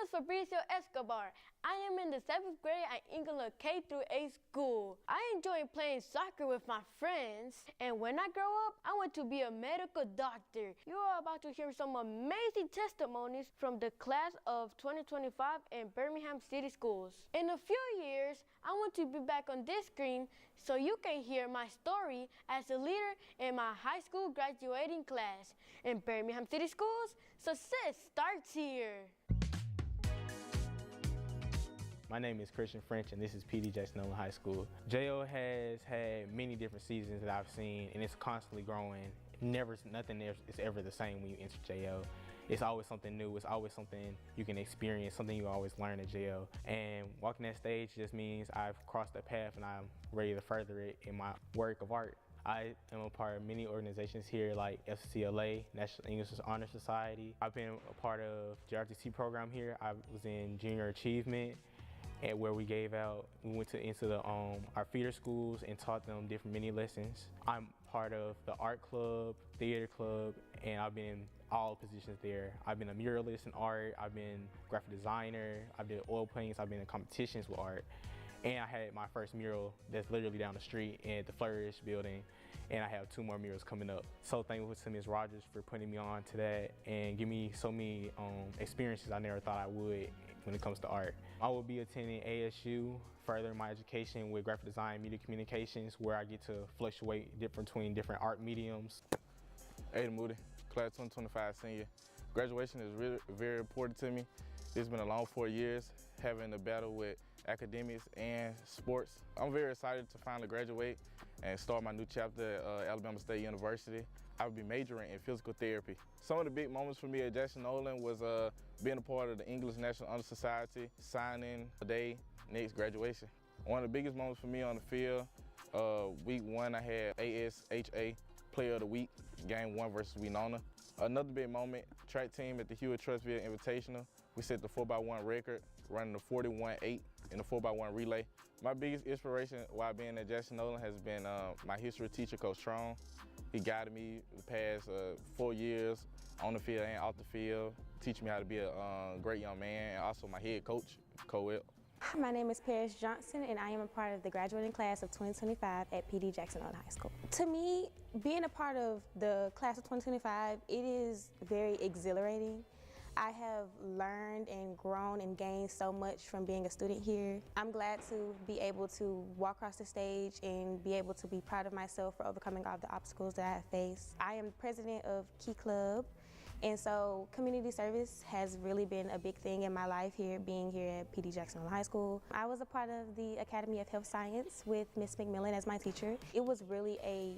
is Fabricio Escobar. I am in the 7th grade at England K through 8 school. I enjoy playing soccer with my friends, and when I grow up, I want to be a medical doctor. You are about to hear some amazing testimonies from the class of 2025 in Birmingham City Schools. In a few years, I want to be back on this screen so you can hear my story as a leader in my high school graduating class. In Birmingham City Schools, success starts here. My name is Christian French and this is PD Jackson-Olin High School. JO has had many different seasons that I've seen and it's constantly growing. Nothing is ever the same when you enter JO. It's always something new, it's always something you can experience, something you always learn at JO. And walking that stage just means I've crossed that path and I'm ready to further it in my work of art. I am a part of many organizations here like FCLA, National English Honor Society. I've been a part of the RTC program here. I was in Junior Achievement, and where we went into our feeder schools and taught them different mini lessons. I'm part of the art club, theater club, and I've been in all positions there. I've been a muralist in art, I've been a graphic designer, I've did oil paintings, I've been in competitions with art. And I had my first mural that's literally down the street at the Flourish building, and I have 2 more murals coming up. So thankful to Ms. Rogers for putting me on to that and give me so many experiences I never thought I would when it comes to art. I will be attending ASU, furthering my education with graphic design and media communications, where I get to fluctuate between different art mediums. Aiden Moody, class 2025 senior. Graduation is really very important to me. It's been a long 4 years, having to battle with academics and sports. I'm very excited to finally graduate and start my new chapter at Alabama State University. I'll be majoring in physical therapy. Some of the big moments for me at Jackson-Olin was being a part of the English National Honor Society, signing the day next graduation. One of the biggest moments for me on the field, week 1 I had ASHA Player of the Week, game 1 versus Winona. Another big moment, track team at the Hewitt-Trussville Invitational. We set the 4x1 record, running the 41.8 in the 4x1 relay. My biggest inspiration while being at Jackson-Olin has been my history teacher, Coach Strong. He guided me the past 4 years on the field and off the field, teaching me how to be a great young man, and also my head coach, Co-Ed. My name is Paris Johnson and I am a part of the graduating class of 2025 at PD Jackson-Olin High School. To me, being a part of the class of 2025, it is very exhilarating. I have learned and grown and gained so much from being a student here. I'm glad to be able to walk across the stage and be able to be proud of myself for overcoming all the obstacles that I have faced. I am president of Key Club, and so community service has really been a big thing in my life here, being here at PD Jackson-Olin High School. I was a part of the Academy of Health Science with Ms. McMillan as my teacher. It was really an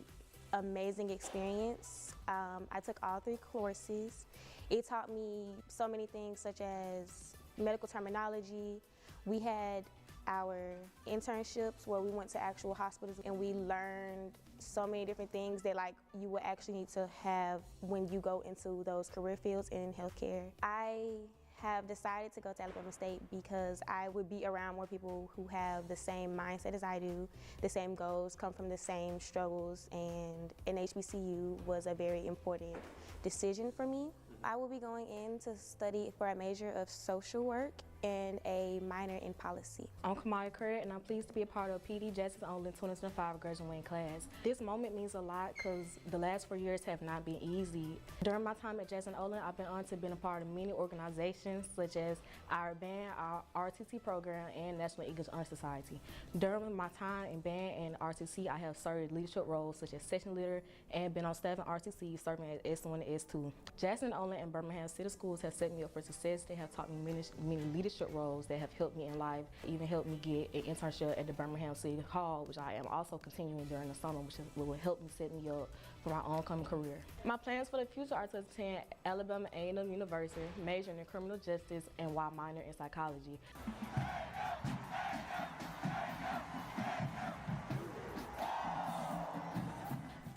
amazing experience. I took all 3 courses. It taught me so many things such as medical terminology. We had our internships where we went to actual hospitals and we learned so many different things that you would actually need to have when you go into those career fields in healthcare. I have decided to go to Alabama State because I would be around more people who have the same mindset as I do, the same goals, come from the same struggles, and an HBCU was a very important decision for me. I will be going in to study for a major of social work and a minor in policy. I'm Kamaya Curry and I'm pleased to be a part of PD Jackson-Olin 2025 graduating class. This moment means a lot because the last 4 years have not been easy. During my time at Jackson-Olin, I've been honored to be a part of many organizations such as our band, our RTC program, and National English Honor Society. During my time in band and RTC, I have served leadership roles such as section leader and been on staff in RTC serving as S1 and S2. Jackson-Olin and Birmingham City Schools have set me up for success. They have taught me many leadership roles that have helped me in life, even helped me get an internship at the Birmingham City Hall, which I am also continuing during the summer, which will help me set me up for my oncoming career. My plans for the future are to attend Alabama A&M University, majoring in criminal justice and while minor in psychology.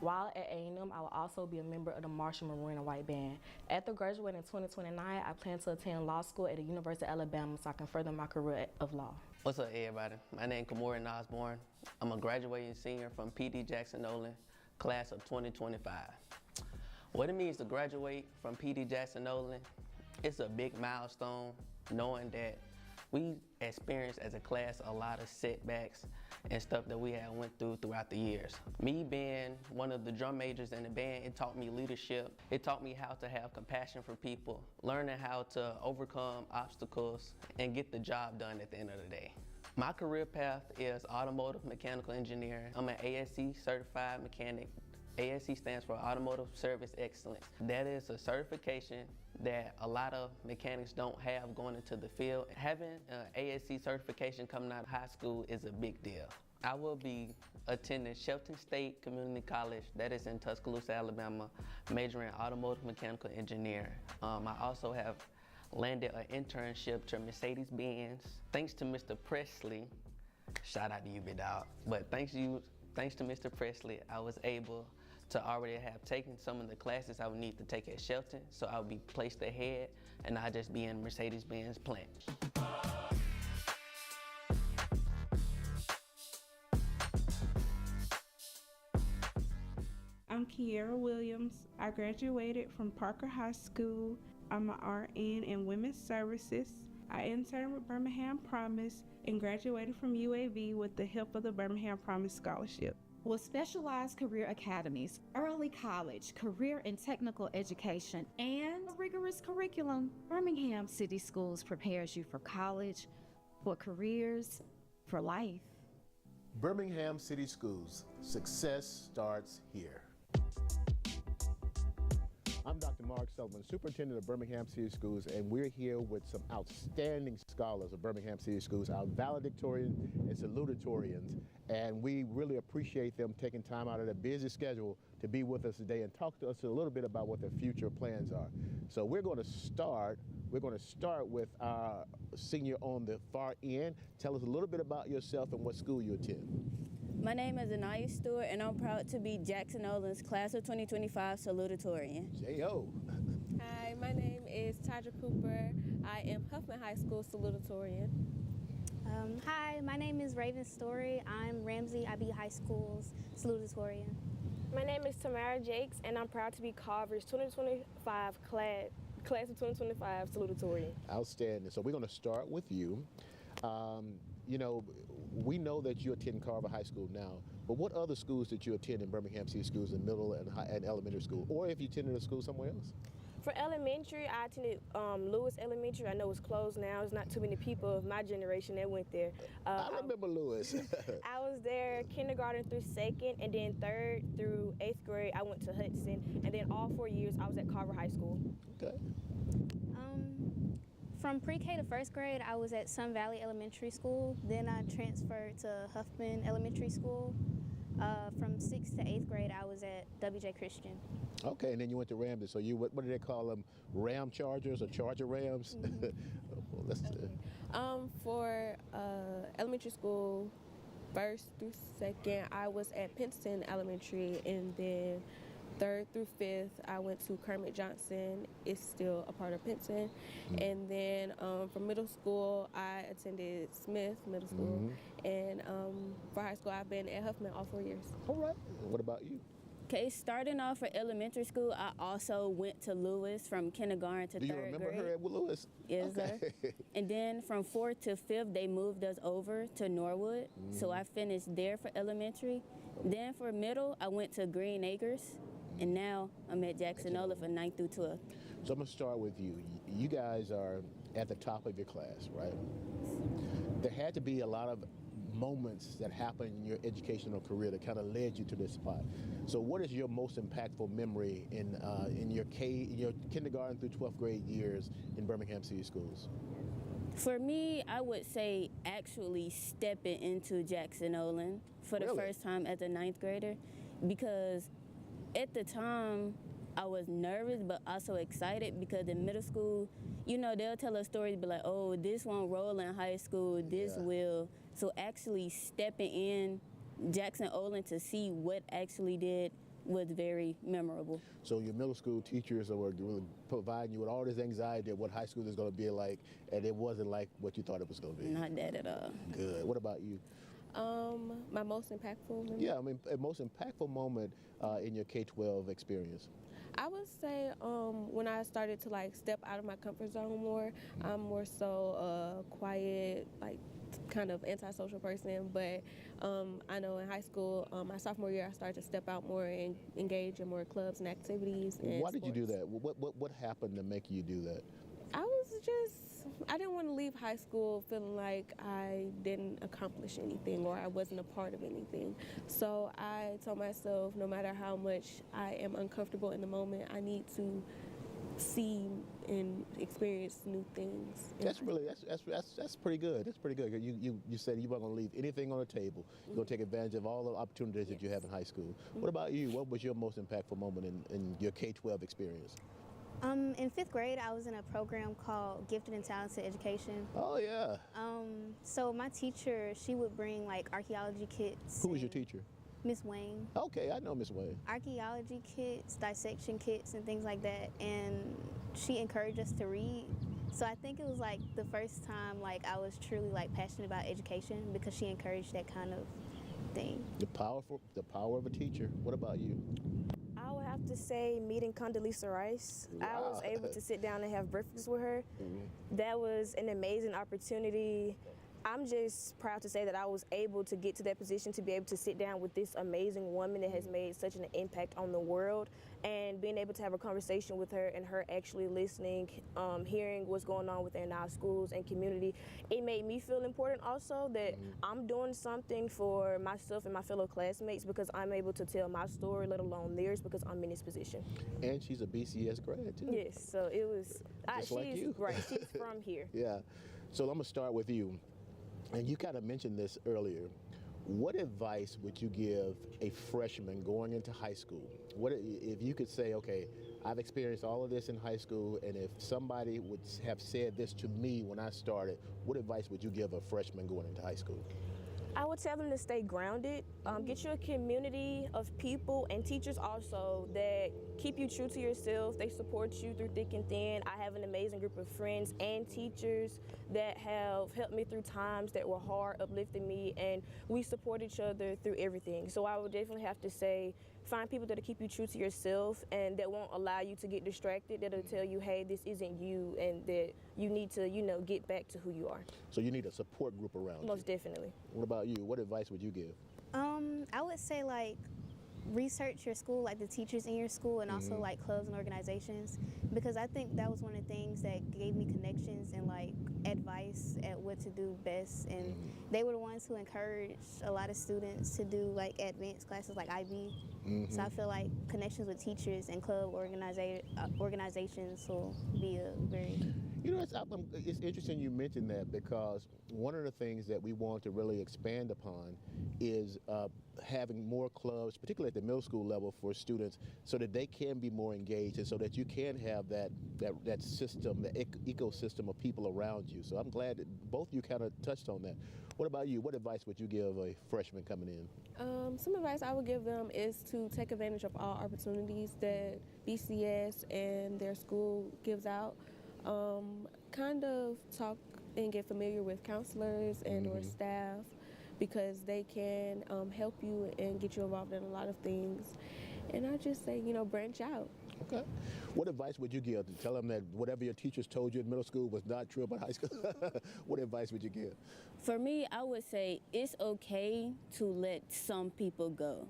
While at A&M, I will also be a member of the Marshall Maroon and White Band. After graduating in 2029, I plan to attend law school at the University of Alabama so I can further my career of law. What's up, everybody? My name is Kamora Osborne. I'm a graduating senior from PD Jackson-Olin, class of 2025. What it means to graduate from PD Jackson-Olin, it's a big milestone. knowing that we experienced as a class a lot of setbacks and stuff that we had went through throughout the years. Me being one of the drum majors in the band, it taught me leadership. It taught me how to have compassion for people, learning how to overcome obstacles and get the job done at the end of the day. My career path is automotive mechanical engineering. I'm an ASE certified mechanic. ASE stands for Automotive Service Excellence. That is a certification that a lot of mechanics don't have going into the field. Having an ASE certification coming out of high school is a big deal. I will be attending Shelton State Community College, that is in Tuscaloosa, Alabama, majoring in automotive mechanical engineering. I also have landed an internship to Mercedes-Benz. Thanks to Mr. Presley, shout out to you, big dog, but thanks to Mr. Presley, I was able to already have taken some of the classes I would need to take at Shelton, so I would be placed ahead and I'd just be in Mercedes-Benz plant. I'm Kiera Williams. I graduated from Parker High School. I'm an RN in Women's Services. I interned with Birmingham Promise and graduated from UAV with the help of the Birmingham Promise Scholarship. With specialized career academies, early college, career and technical education, and a rigorous curriculum, Birmingham City Schools prepares you for college, for careers, for life. Birmingham City Schools, success starts here. I'm Dr. Mark Sullivan, Superintendent of Birmingham City Schools, and we're here with some outstanding scholars of Birmingham City Schools, our valedictorians and salutatorians, and we really appreciate them taking time out of their busy schedule to be with us today and talk to us a little bit about what their future plans are. So we're going to start with our senior on the far end. Tell us a little bit about yourself and what school you attend. My name is Anaya Stewart, and I'm proud to be Jackson-Olin's Class of 2025 salutatorian. J.O. Hi, my name is Tadra Cooper. I am Huffman High School salutatorian. Hi, my name is Raven Story. I'm Ramsey IB High School's salutatorian. My name is Tamara Jakes, and I'm proud to be Carver's 2025 Class of 2025 salutatorian. Outstanding. So we're going to start with you. You know, we know that you attend Carver High School now, but what other schools did you attend in Birmingham City Schools in middle and elementary school, or if you attended a school somewhere else? For elementary, I attended Lewis Elementary. I know it's closed now. There's not too many people of my generation that went there. I remember Lewis. I was there kindergarten through 2nd, and then 3rd through 8th grade, I went to Hudson, and then all 4 years, I was at Carver High School. Okay. From pre-K to 1st grade, I was at Sun Valley Elementary School. Then I transferred to Huffman Elementary School. From 6th to 8th grade, I was at WJ Christian. Okay, and then you went to Ramsey. So you, what do they call them? Ram Chargers or Charger Rams? Mm-hmm. For elementary school, 1st through 2nd, I was at Pennston Elementary, and then 3rd through 5th, I went to Kermit Johnson. It's still a part of Penton. Mm-hmm. And then for middle school, I attended Smith Middle School. Mm-hmm. And for high school, I've been at Huffman all 4 years. All right. What about you? Okay, starting off for elementary school, I also went to Lewis from kindergarten to 3rd grade. Do you remember her at Lewis? Yes, okay. Sir. And then from 4th to 5th, they moved us over to Norwood. Mm-hmm. So I finished there for elementary. Okay. Then for middle, I went to Green Acres. And now I'm at Jackson-Olin for 9th through 12th. So I'm going to start with you. You guys are at the top of your class, right? There had to be a lot of moments that happened in your educational career that kind of led you to this spot. So what is your most impactful memory in your kindergarten through 12th grade years in Birmingham City Schools? For me, I would say actually stepping into Jackson-Olin for the first time as a 9th grader, because at the time, I was nervous but also excited, because in middle school, you know, they'll tell us stories, be like, oh, this won't roll in high school, this will. So actually stepping in Jackson-Olin to see what actually did was very memorable. So your middle school teachers were really providing you with all this anxiety of what high school is going to be like, and it wasn't like what you thought it was going to be? Not that at all. Good. What about you? My most impactful memory? Yeah, I mean, a most impactful moment in your K-12 experience. I would say when I started to like step out of my comfort zone more, I'm more so quiet, like kind of antisocial person, but I know in high school, my sophomore year, I started to step out more and engage in more clubs and activities. And why did you do that? What happened to make you do that? I didn't want to leave high school feeling like I didn't accomplish anything or I wasn't a part of anything. So I told myself, no matter how much I am uncomfortable in the moment, I need to see and experience new things. That's pretty good. That's pretty good. You said you weren't going to leave anything on the table. You're going to take advantage of all the opportunities that you have in high school. What about you? What was your most impactful moment in your K-12 experience? In 5th grade, I was in a program called Gifted and Talented Education. Oh, yeah. So my teacher, she would bring like archaeology kits. Who was your teacher? Miss Wayne. Okay, I know Miss Wayne. Archaeology kits, dissection kits, and things like that. And she encouraged us to read. So I think it was like the first time like I was truly like passionate about education because she encouraged that kind of thing. The power of a teacher. What about you? I would have to say meeting Condoleezza Rice. Wow. I was able to sit down and have breakfast with her. That was an amazing opportunity. I'm just proud to say that I was able to get to that position to be able to sit down with this amazing woman that has made such an impact on the world, and being able to have a conversation with her and her actually listening, hearing what's going on within our schools and community. It made me feel important also that I'm doing something for myself and my fellow classmates because I'm able to tell my story, let alone theirs, because I'm in this position. And she's a BCS grad too. Yes, so it was, like you. Right, she's from here. Yeah, so I'm gonna start with you. And you kind of mentioned this earlier. What advice would you give a freshman going into high school? What if you could say, okay, I've experienced all of this in high school, and if somebody would have said this to me when I started, what advice would you give a freshman going into high school? I would tell them to stay grounded. Get you a community of people and teachers also that keep you true to yourself. They support you through thick and thin. I have an amazing group of friends and teachers that have helped me through times that were hard, uplifted me, and we support each other through everything. So I would definitely have to say, find people that'll keep you true to yourself and that won't allow you to get distracted, that'll tell you, hey, this isn't you, and that you need to, get back to who you are. So you need a support group around you. Most definitely. What about you? What advice would you give? I would say like research your school, like the teachers in your school, and also like clubs and organizations, because I think that was one of the things that gave me connections and like advice at what to do best, and they were the ones who encouraged a lot of students to do like advanced classes like IB. So I feel like connections with teachers and club organizations will be a very... It's interesting you mentioned that, because one of the things that we want to really expand upon is having more clubs, particularly at the middle school level, for students so that they can be more engaged and so that you can have that system, the ecosystem of people around you. So I'm glad that both of you kind of touched on that. What about you? What advice would you give a freshman coming in? Some advice I would give them is to take advantage of all opportunities that BCS and their school gives out. Kind of talk and get familiar with counselors and or staff, because they can help you and get you involved in a lot of things. And I just say, branch out. Okay. What advice would you give to tell them that whatever your teachers told you in middle school was not true about high school? What advice would you give? For me, I would say it's okay to let some people go.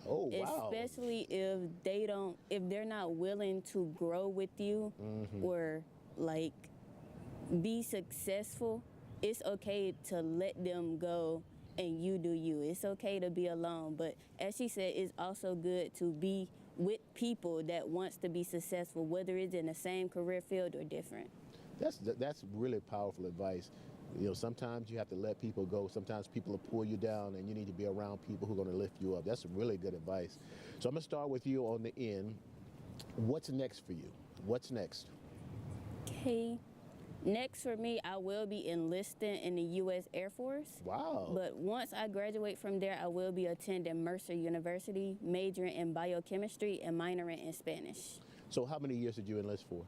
Oh, wow. Especially if they're not willing to grow with you or like be successful. It's okay to let them go and you do you. It's okay to be alone, but as she said, it's also good to be with people that wants to be successful, whether it's in the same career field or different. That's really powerful advice. Sometimes you have to let people go. Sometimes people will pull you down, and you need to be around people who are going to lift you up. That's really good advice. So I'm going to start with you on the end. What's next for you? What's next? Okay. Next for me, I will be enlisting in the U.S. Air Force. Wow. But once I graduate from there, I will be attending Mercer University, majoring in biochemistry and minoring in Spanish. So how many years did you enlist for?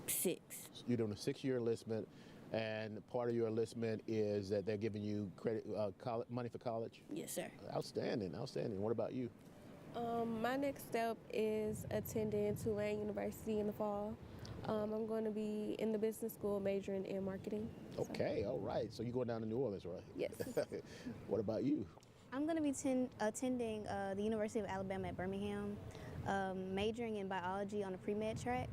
6. You're doing a 6-year enlistment, and part of your enlistment is that they're giving you credit, money for college? Yes, sir. Outstanding, outstanding. What about you? My next step is attending Tulane University in the fall. I'm going to be in the business school majoring in marketing. Okay, all right. So you're going down to New Orleans, right? Yes. What about you? I'm going to be attending the University of Alabama at Birmingham, majoring in biology on a pre-med track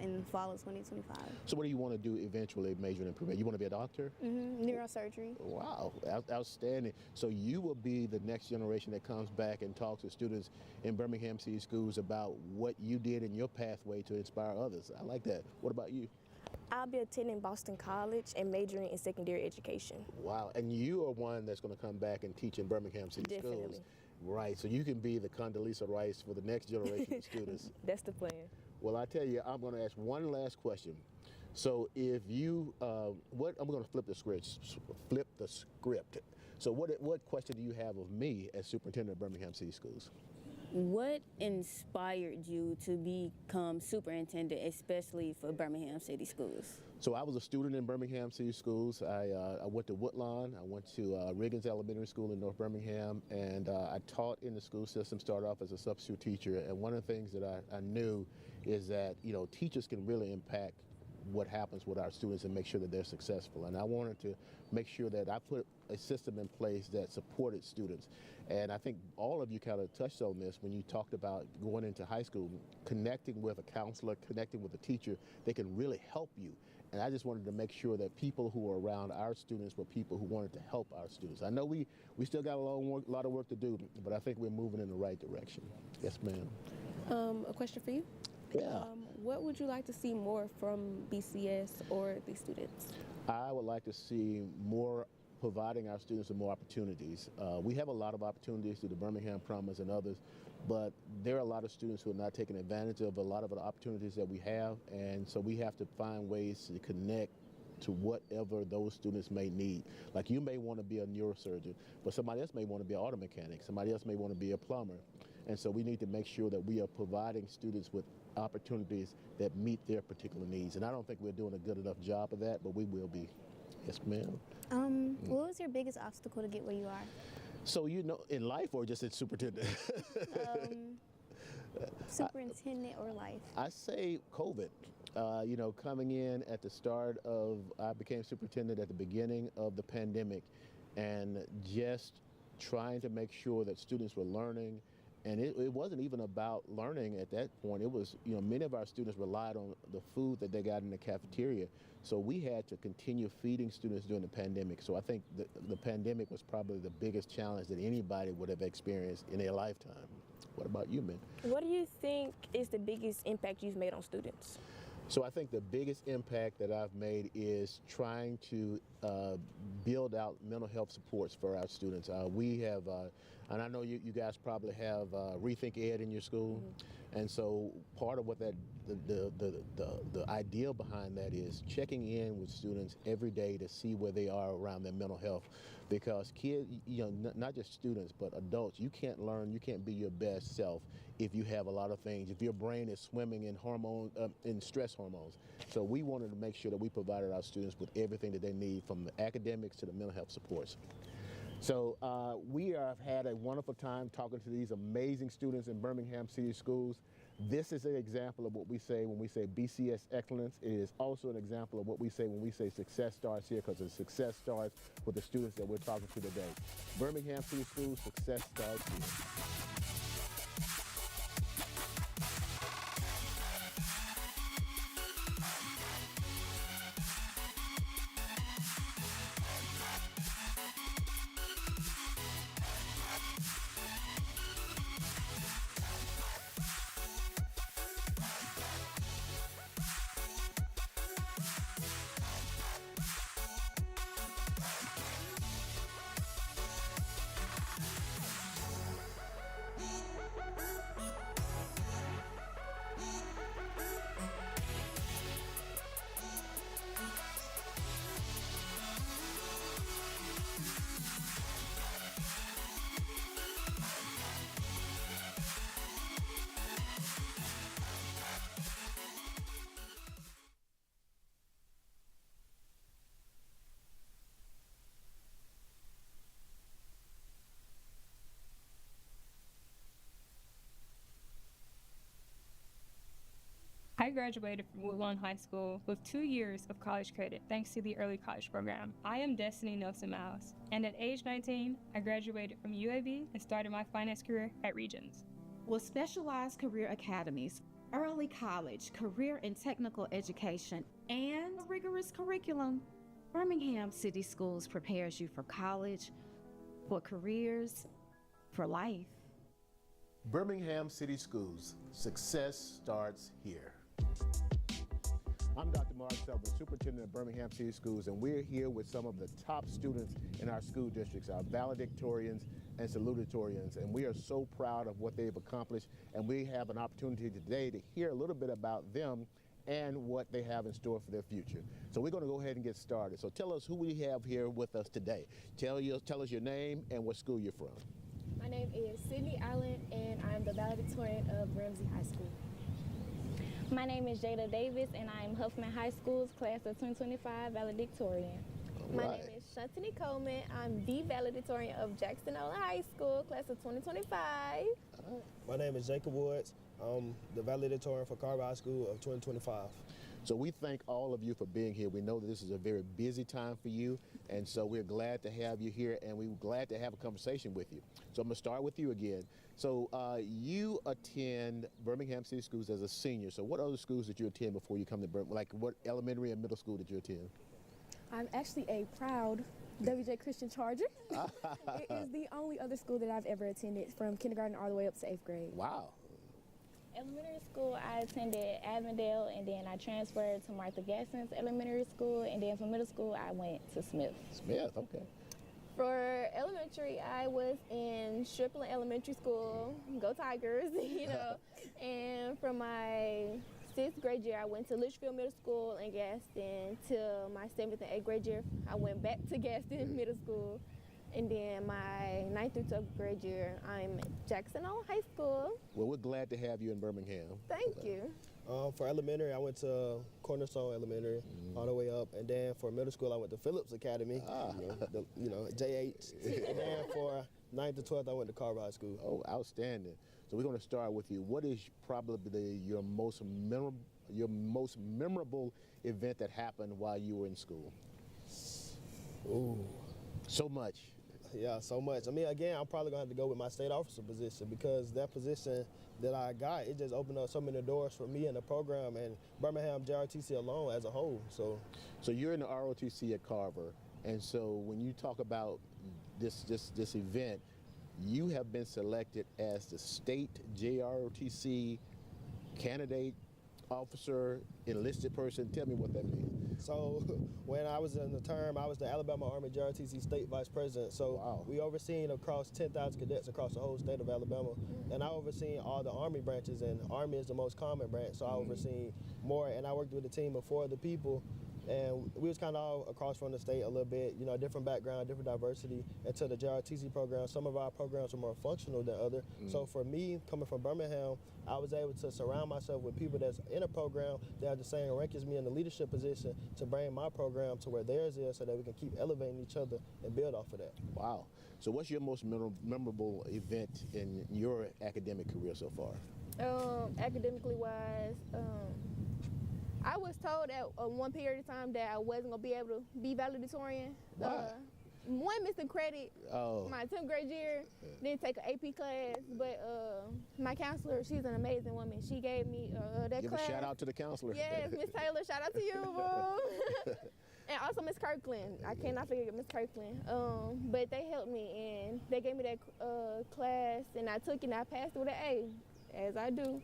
in the fall of 2025. So what do you want to do eventually, majoring in pre-med? You want to be a doctor? Neurosurgery. Wow, outstanding. So you will be the next generation that comes back and talks to students in Birmingham City Schools about what you did in your pathway to inspire others. I like that. What about you? I'll be attending Boston College and majoring in secondary education. Wow, and you are one that's going to come back and teach in Birmingham City Schools. Right, so you can be the Condoleezza Rice for the next generation of students. That's the plan. Well, I tell you, I'm going to ask one last question. So if you, I'm going to flip the script. So what question do you have of me as superintendent of Birmingham City Schools? What inspired you to become superintendent, especially for Birmingham City Schools? So I was a student in Birmingham City Schools. I went to Woodlawn. I went to Riggins Elementary School in North Birmingham, and I taught in the school system, started off as a substitute teacher. And one of the things that I knew is that, teachers can really impact what happens with our students and make sure that they're successful. And I wanted to make sure that I put a system in place that supported students. And I think all of you kind of touched on this when you talked about going into high school, connecting with a counselor, connecting with a teacher, they can really help you. And I just wanted to make sure that people who were around our students were people who wanted to help our students. I know we still got a lot of work to do, but I think we're moving in the right direction. Yes, ma'am. A question for you? Yeah. What would you like to see more from BCS or the students? I would like to see more providing our students with more opportunities. We have a lot of opportunities through the Birmingham Promise and others, but there are a lot of students who are not taking advantage of a lot of the opportunities that we have, and so we have to find ways to connect to whatever those students may need. Like you may want to be a neurosurgeon, but somebody else may want to be an auto mechanic, somebody else may want to be a plumber. And so we need to make sure that we are providing students with opportunities that meet their particular needs. And I don't think we're doing a good enough job of that, but we will be. Yes, ma'am. What was your biggest obstacle to get where you are? So, in life or just as superintendent? Superintendent or life? I say COVID. Coming in at the start of, I became superintendent at the beginning of the pandemic, and just trying to make sure that students were learning. And it wasn't even about learning at that point. It was, many of our students relied on the food that they got in the cafeteria. So we had to continue feeding students during the pandemic. So I think the pandemic was probably the biggest challenge that anybody would have experienced in their lifetime. What about you, man? What do you think is the biggest impact you've made on students? So I think the biggest impact that I've made is trying to build out mental health supports for our students. We have, and I know you guys probably have Rethink Ed in your school, and so part of what the idea behind that is checking in with students every day to see where they are around their mental health, because kids, not just students but adults, you can't learn, you can't be your best self if you have a lot of things, if your brain is swimming in in stress hormones. So we wanted to make sure that we provided our students with everything that they need, from the academics to the mental health supports. So we have had a wonderful time talking to these amazing students in Birmingham City Schools. This is an example of what we say when we say BCS excellence. It is also an example of what we say when we say success starts here, because the success starts with the students that we're talking to today. Birmingham City Schools, success starts here. I graduated from Woodlawn High School with 2 years of college credit thanks to the early college program. I am Destiny Nelson Miles, and at age 19, I graduated from UAB and started my finance career at Regions. With specialized career academies, early college, career and technical education, and a rigorous curriculum, Birmingham City Schools prepares you for college, for careers, for life. Birmingham City Schools, success starts here. I'm Dr. Mark Sullivan, Superintendent of Birmingham City Schools, and we're here with some of the top students in our school districts, our valedictorians and salutatorians, and we are so proud of what they've accomplished, and we have an opportunity today to hear a little bit about them and what they have in store for their future. So we're going to go ahead and get started. So tell us who we have here with us today. Tell us your name and what school you're from. My name is Sydney Allen, and I'm the valedictorian of Ramsey High School. My name is Jada Davis, and I am Huffman High School's class of 2025 valedictorian. My name is Shantini Coleman. I'm the valedictorian of Jackson-Olin High School, class of 2025. My name is Jacob Woods. I'm the valedictorian for Carver High School of 2025. So we thank all of you for being here. We know that this is a very busy time for you, and so we're glad to have you here, and we're glad to have a conversation with you. So I'm going to start with you again. So you attend Birmingham City Schools as a senior. So what other schools did you attend before you come to Birmingham? Like what elementary and middle school did you attend? I'm actually a proud WJ Christian Charger. It is the only other school that I've ever attended from kindergarten all the way up to 8th grade. Wow. Elementary school, I attended Avondale, and then I transferred to Martha Gadsden's elementary school, and then for middle school, I went to Smith. Smith, okay. For elementary, I was in Stripling Elementary School, go Tigers, you know. And from my 6th grade year, I went to Litchfield Middle School in Gadsden. Till my 7th and 8th grade year, I went back to Gadsden Middle School. And then my 9th through 12th grade year, I'm at Jackson-Olin High School. Well, we're glad to have you in Birmingham. Thank you. For elementary, I went to Cornerstone Elementary all the way up. And then for middle school, I went to Phillips Academy, JH. And then for 9th to 12th, I went to Carver High School. Oh, outstanding. So we're going to start with you. What is probably your most memorable event that happened while you were in school? Ooh. So much. Yeah, so much. I mean, again, I'm probably going to have to go with my state officer position because that position that I got, it just opened up so many doors for me in the program and Birmingham JRTC alone as a whole. So you're in the ROTC at Carver, and so when you talk about this event, you have been selected as the state JROTC candidate, officer, enlisted person. Tell me what that means. So when I was in the term, I was the Alabama Army JRTC State Vice President. So we overseen across 10,000 cadets across the whole state of Alabama. And I overseen all the Army branches, and Army is the most common branch. So I overseen more, and I worked with a team of 4 other people. And we was kind of all across from the state a little bit, you know, different background, different diversity. Into the JRTC program, some of our programs are more functional than others. So for me, coming from Birmingham, I was able to surround myself with people that's in a program that have the same rank as me in the leadership position to bring my program to where theirs is so that we can keep elevating each other and build off of that. Wow. So what's your most memorable event in your academic career so far? Academically wise, I was told at one period of time that I wasn't going to be able to be valedictorian. One, missing credit my 10th grade year, didn't take an AP class, but my counselor, she's an amazing woman. She gave me that Give class. a shout out to the counselor. Yes, Miss Taylor, shout out to you, boo. And also Miss Kirkland. I cannot forget Miss Kirkland. But they helped me, and they gave me that class, and I took it, and I passed it with an A, as I do.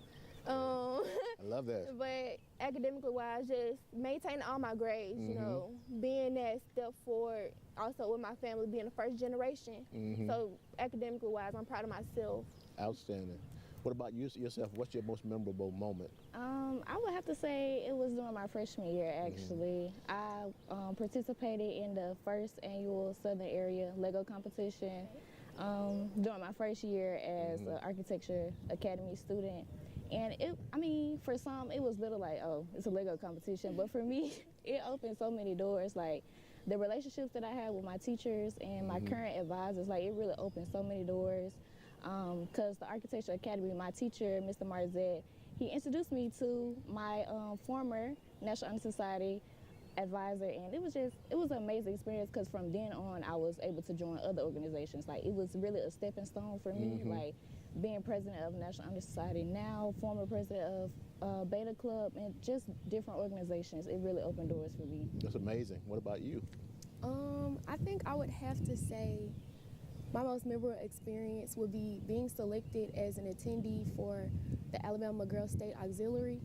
I love that. But academically wise, just maintaining all my grades, you know, being that step forward, also with my family being the first generation. So academically wise, I'm proud of myself. Outstanding. What about yourself? What's your most memorable moment? I would have to say it was during my freshman year, actually. I participated in the first annual Southern Area Lego competition during my first year as an Architecture Academy student. And for some, it was little like, oh, it's a Lego competition. But for me, it opened so many doors. Like the relationships that I had with my teachers and my current advisors, like it really opened so many doors. Because the Architecture Academy, my teacher, Mr. Marzette, he introduced me to my former National Honor Society advisor, and it was an amazing experience because from then on I was able to join other organizations. Like, it was really a stepping stone for me, like being president of National Honor Society, now former president of Beta Club, and just different organizations. It really opened doors for me. That's amazing. What about you? I think I would have to say my most memorable experience would be being selected as an attendee for the Alabama Girls State Auxiliary.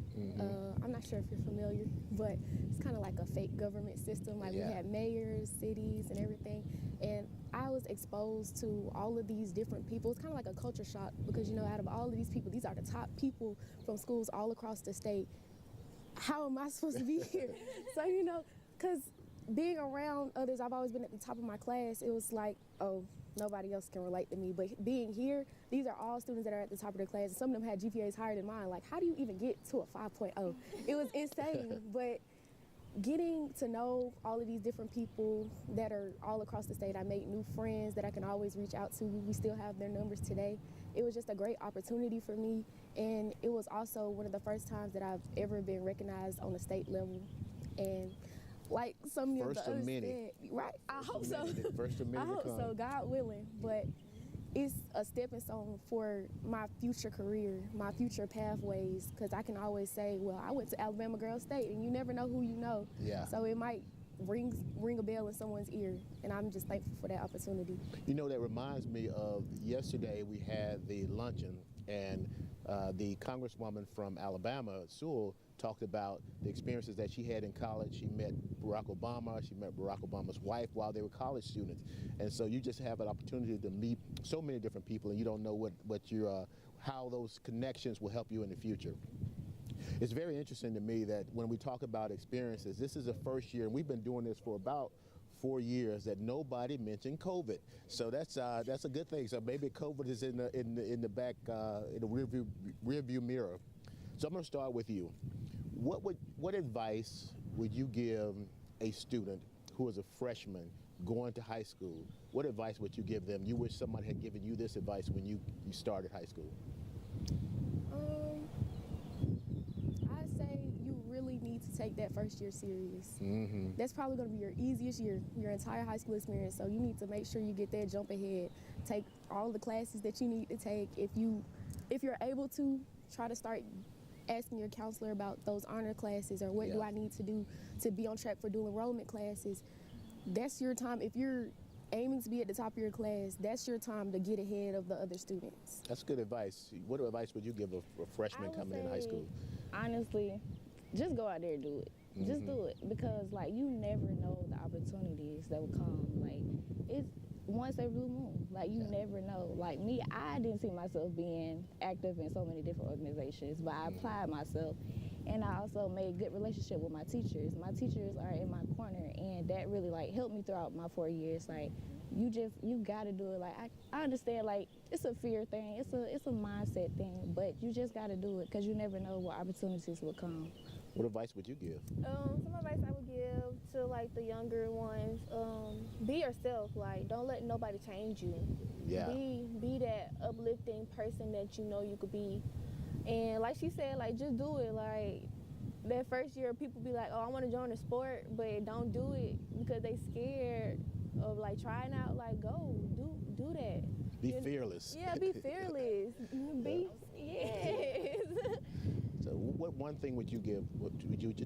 I'm not sure if you're familiar, but it's kind of like a fake government system. Like, we had mayors, cities, and everything. And I was exposed to all of these different people. It's kind of like a culture shock because, you know, out of all of these people, these are the top people from schools all across the state. How am I supposed to be here? So, you know, because being around others, I've always been at the top of my class. It was like, oh, nobody else can relate to me. But being here, these are all students that are at the top of their class. And some of them had GPAs higher than mine. Like, how do you even get to a 5.0? It was insane. But getting to know all of these different people that are all across the state, I made new friends that I can always reach out to. We still have their numbers today. It was just a great opportunity for me. And it was also one of the first times that I've ever been recognized on the state level. And like some of the others said, right? I hope so. I hope so, God willing. But it's a stepping stone for my future career, my future pathways, because I can always say, well, I went to Alabama Girls State, and you never know who you know. Yeah. So it might ring a bell in someone's ear, and I'm just thankful for that opportunity. You know, that reminds me of yesterday we had the luncheon, and the Congresswoman from Alabama, Sewell, talked about the experiences that she had in college. She met Barack Obama, she met Barack Obama's wife while they were college students. And so you just have an opportunity to meet so many different people, and you don't know how those connections will help you in the future. It's very interesting to me that when we talk about experiences, this is the first year, and we've been doing this for about 4 years, that nobody mentioned COVID. So that's a good thing. So maybe COVID is in the back, in the rearview mirror. So I'm going to start with you. What advice would you give a student who is a freshman going to high school? What advice would you give them? You wish someone had given you this advice when you started high school. I'd say you really need to take that first year serious. That's probably going to be your easiest year, your entire high school experience. So you need to make sure you get that jump ahead. Take all the classes that you need to take. If you're able to, try to start asking your counselor about those honor classes, or what do I need to do to be on track for dual enrollment classes. That's your time. If you're aiming to be at the top of your class, that's your time to get ahead of the other students. That's good advice. What advice would you give a freshman coming into high school? Honestly, just go out there and do it. Just do it, because like, you never know the opportunities that will come. Like, it's once every blue moon. Like, you never know. Like me, I didn't see myself being active in so many different organizations, but I applied myself, and I also made good relationship with my teachers. My teachers are in my corner, and that really like helped me throughout my 4 years. Like, you gotta do it. Like, I understand, like, it's a fear thing, it's a mindset thing, but you just gotta do it, because you never know what opportunities will come. What advice would you give? Some advice I would give to like the younger ones, be yourself. Like, don't let nobody change you. Yeah. Be that uplifting person that you know you could be. And like she said, like, just do it. Like, that first year, people be like, oh, I want to join a sport, but don't do it because they scared of like trying out. Like, go do that. Be fearless. Yeah, be fearless. Yes. So what one thing would you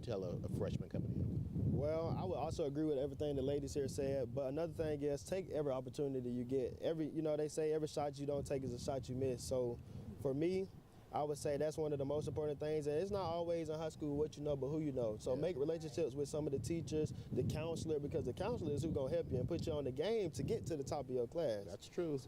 tell a freshman coming in? Well, I would also agree with everything the ladies here said, but another thing is take every opportunity you get. They say every shot you don't take is a shot you miss. So for me, I would say that's one of the most important things. And it's not always in high school what you know, but who you know. So make relationships with some of the teachers, the counselor, because the counselor is who's going to help you and put you on the game to get to the top of your class. That's true.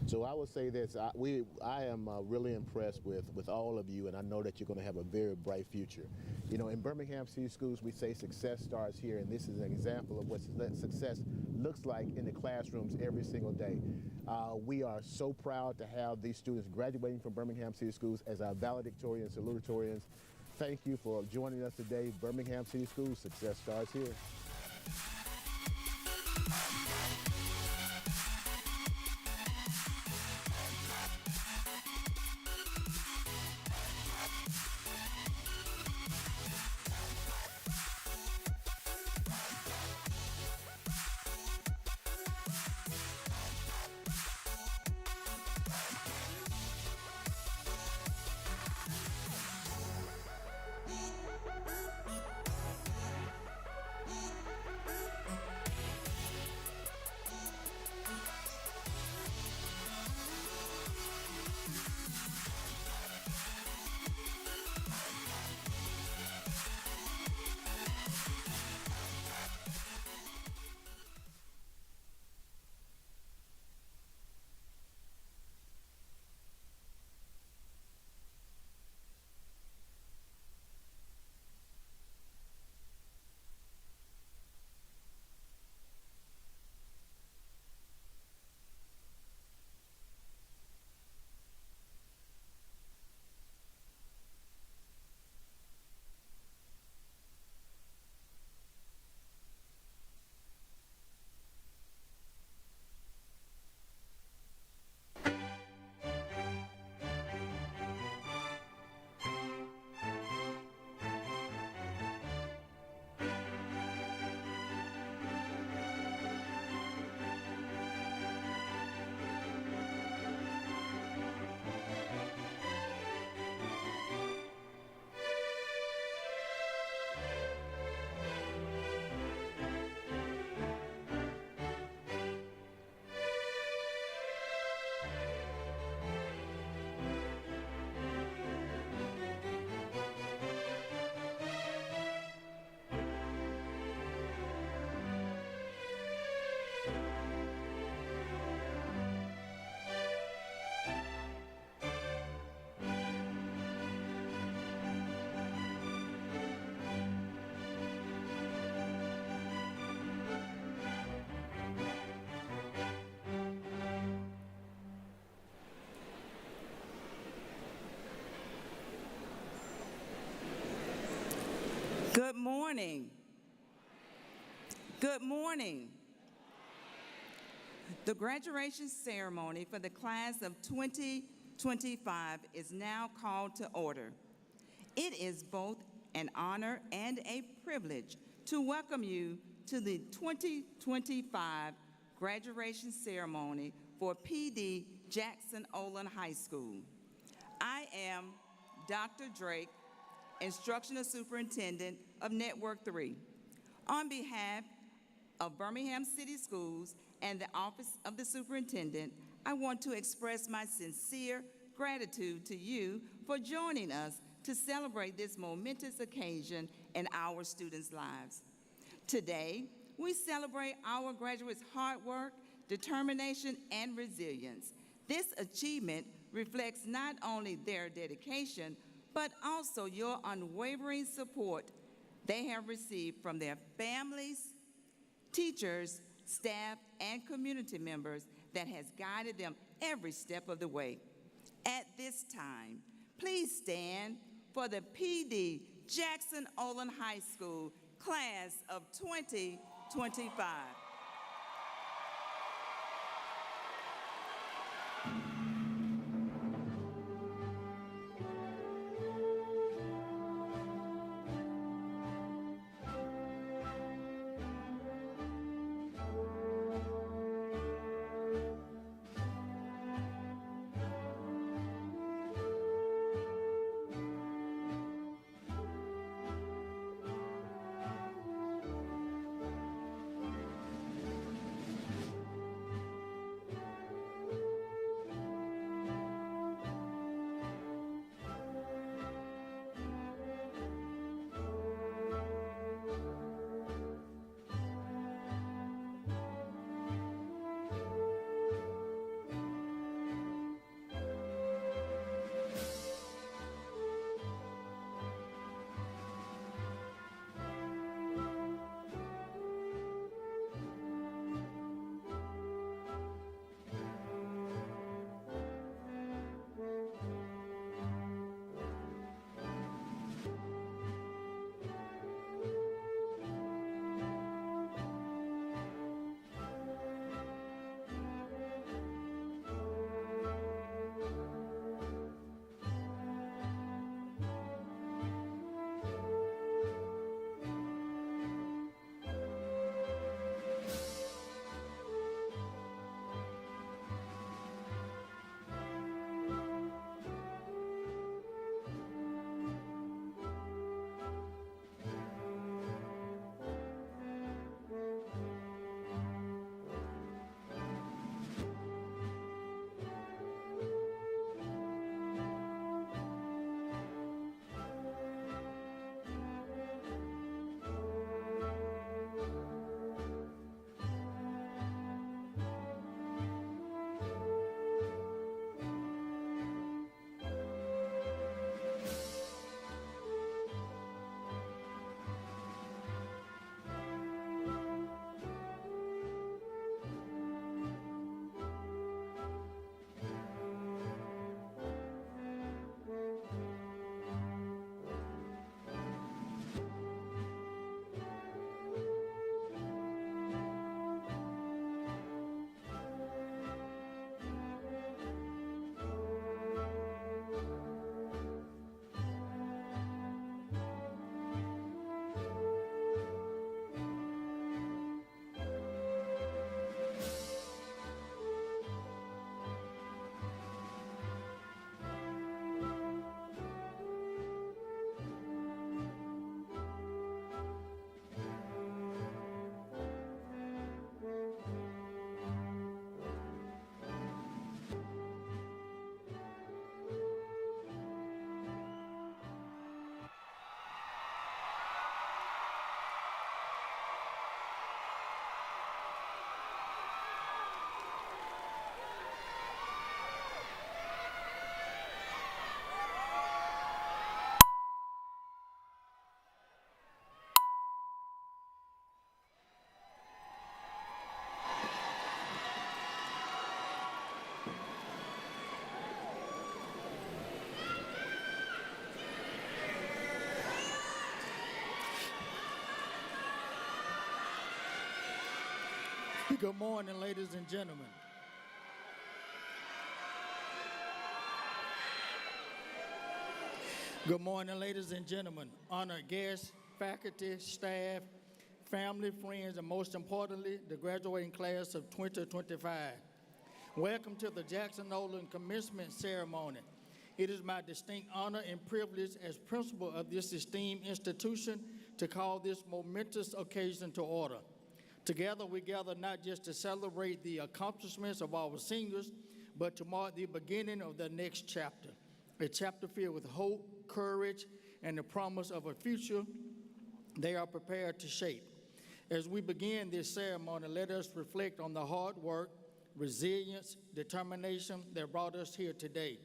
So I would say this, I am really impressed with all of you, and I know that you're going to have a very bright future. You know, in Birmingham City Schools, we say success starts here, and this is an example of what success looks like in the classrooms every single day. We are so proud to have these students graduating from Birmingham City Schools as our valedictorians, salutatorians. Thank you for joining us today. Birmingham City Schools, success starts here. morning. Good morning. The graduation ceremony for the class of 2025 is now called to order. It is both an honor and a privilege to welcome you to the 2025 graduation ceremony for PD Jackson-Olin High School. I am Dr. Drake, Instructional Superintendent of Network 3. On behalf of Birmingham City Schools and the Office of the Superintendent, I want to express my sincere gratitude to you for joining us to celebrate this momentous occasion in our students' lives. Today, we celebrate our graduates' hard work, determination, and resilience. This achievement reflects not only their dedication, but also your unwavering support they have received from their families, teachers, staff, and community members that has guided them every step of the way. At this time, please stand for the PD Jackson-Olin High School class of 2025. Good morning, ladies and gentlemen. Good morning, ladies and gentlemen, honored guests, faculty, staff, family, friends, and most importantly, the graduating class of 2025. Welcome to the Jackson-Olin Commencement Ceremony. It is my distinct honor and privilege as principal of this esteemed institution to call this momentous occasion to order. Together we gather not just to celebrate the accomplishments of our seniors, but to mark the beginning of the next chapter, a chapter filled with hope, courage, and the promise of a future they are prepared to shape. As we begin this ceremony, let us reflect on the hard work, resilience, determination that brought us here today.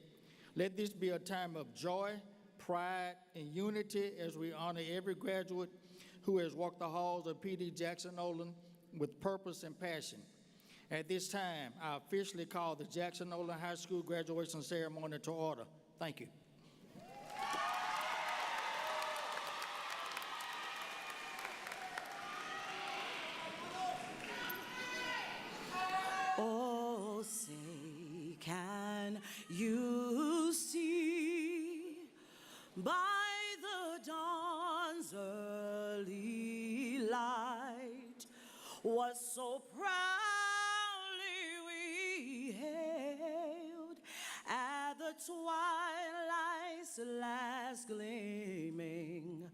Let this be a time of joy, pride, and unity as we honor every graduate who has walked the halls of PD Jackson-Olin with purpose and passion. At this time, I officially call the Jackson-Olin High School graduation ceremony to order. Thank you. Oh, say, can you see by the dawn's early light what so proudly we hailed at the twilight's last gleaming,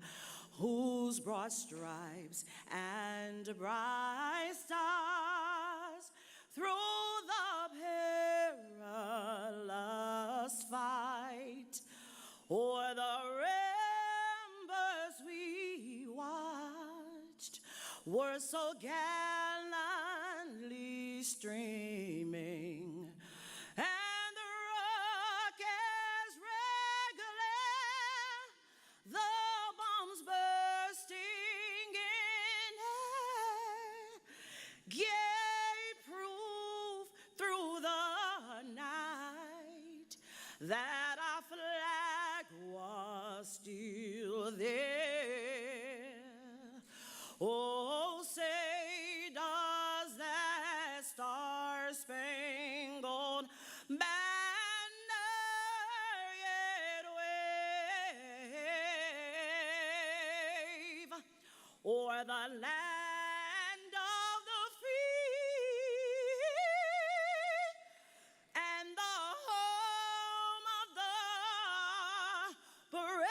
whose broad stripes and bright stars through the perilous fight o'er the ramparts we watched were so gallantly streaming, and the rockets regular, the bombs bursting in air, gave proof through the night that our flag was still there. Oh, say does that star-spangled banner yet wave o'er the land of the free and the home of the brave?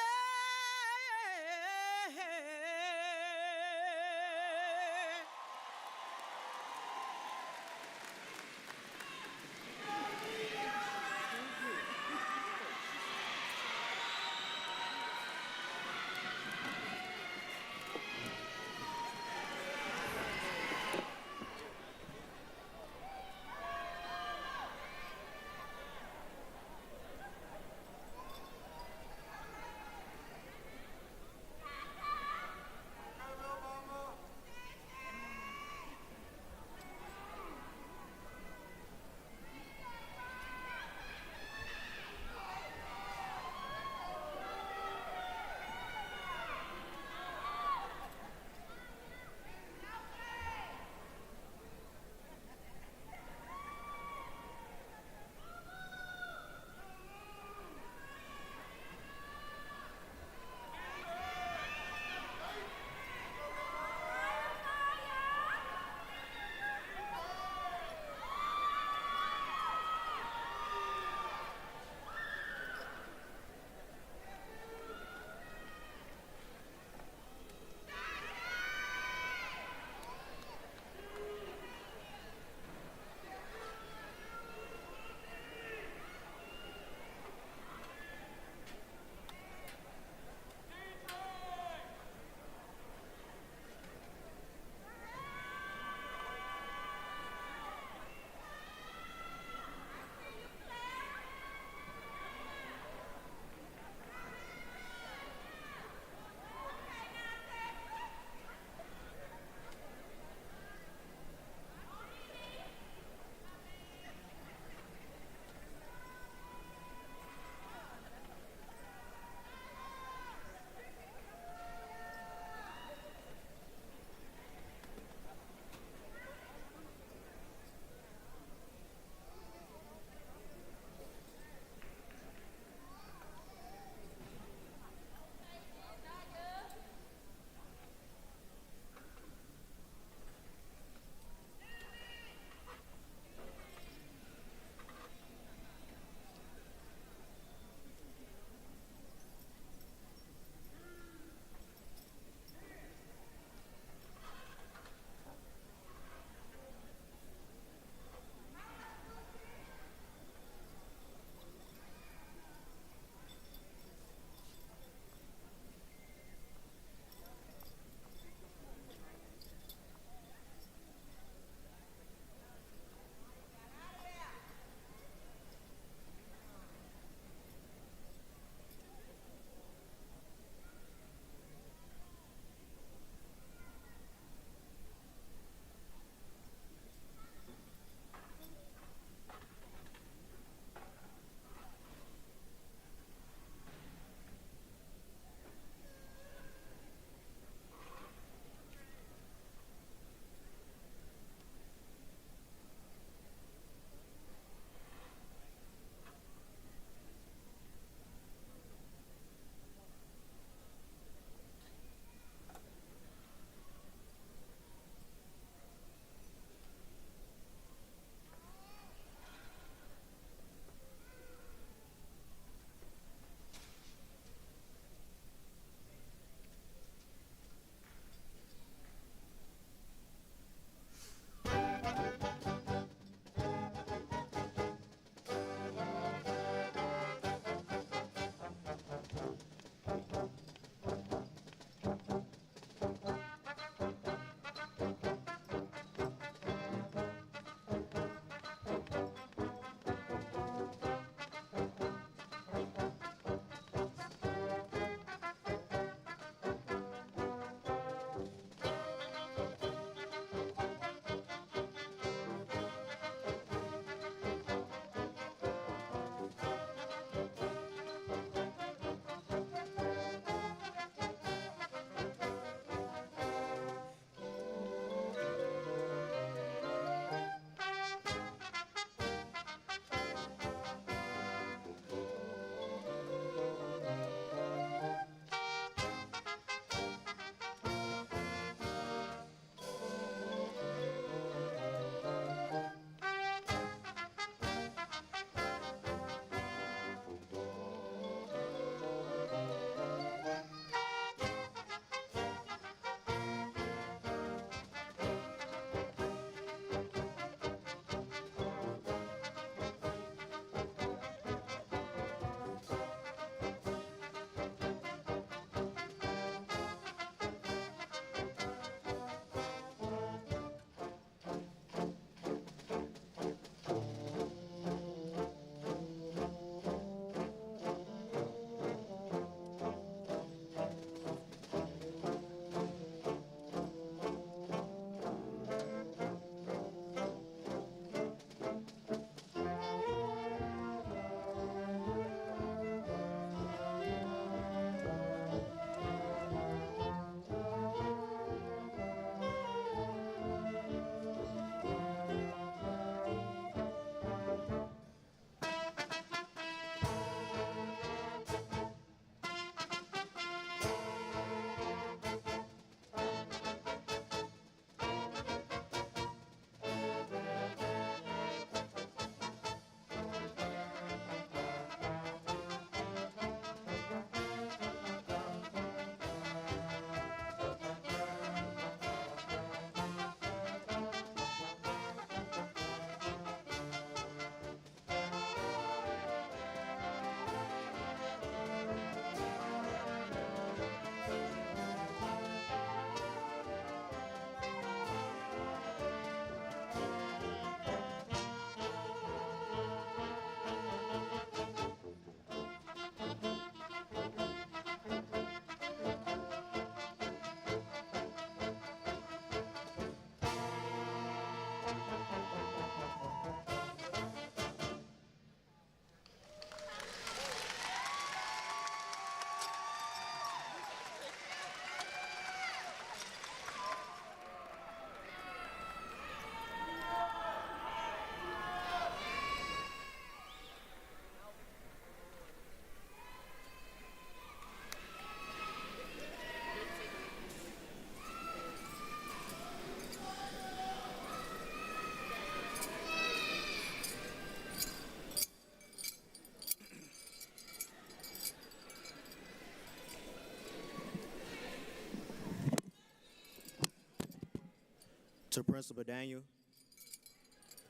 to Principal Daniel,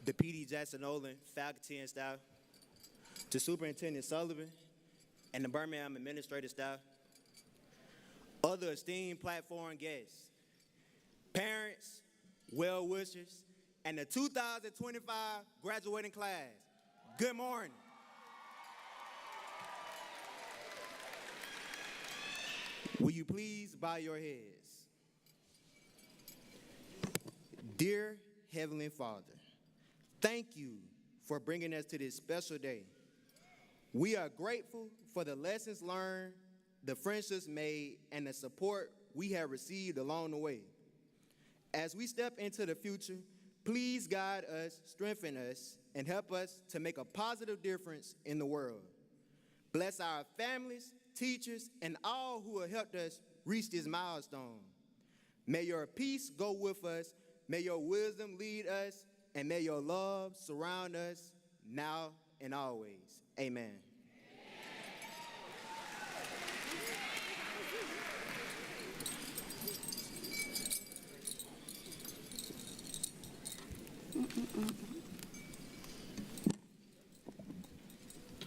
the PD Jackson-Olin faculty and staff, to Superintendent Sullivan and the Birmingham administrative staff, other esteemed platform guests, parents, well-wishers, and the 2025 graduating class. Good morning. Will you please bow your heads? Dear Heavenly Father, thank you for bringing us to this special day. We are grateful for the lessons learned, the friendships made, and the support we have received along the way. As we step into the future, please guide us, strengthen us, and help us to make a positive difference in the world. Bless our families, teachers, and all who have helped us reach this milestone. May your peace go with us, may your wisdom lead us, and may your love surround us now and always. Amen.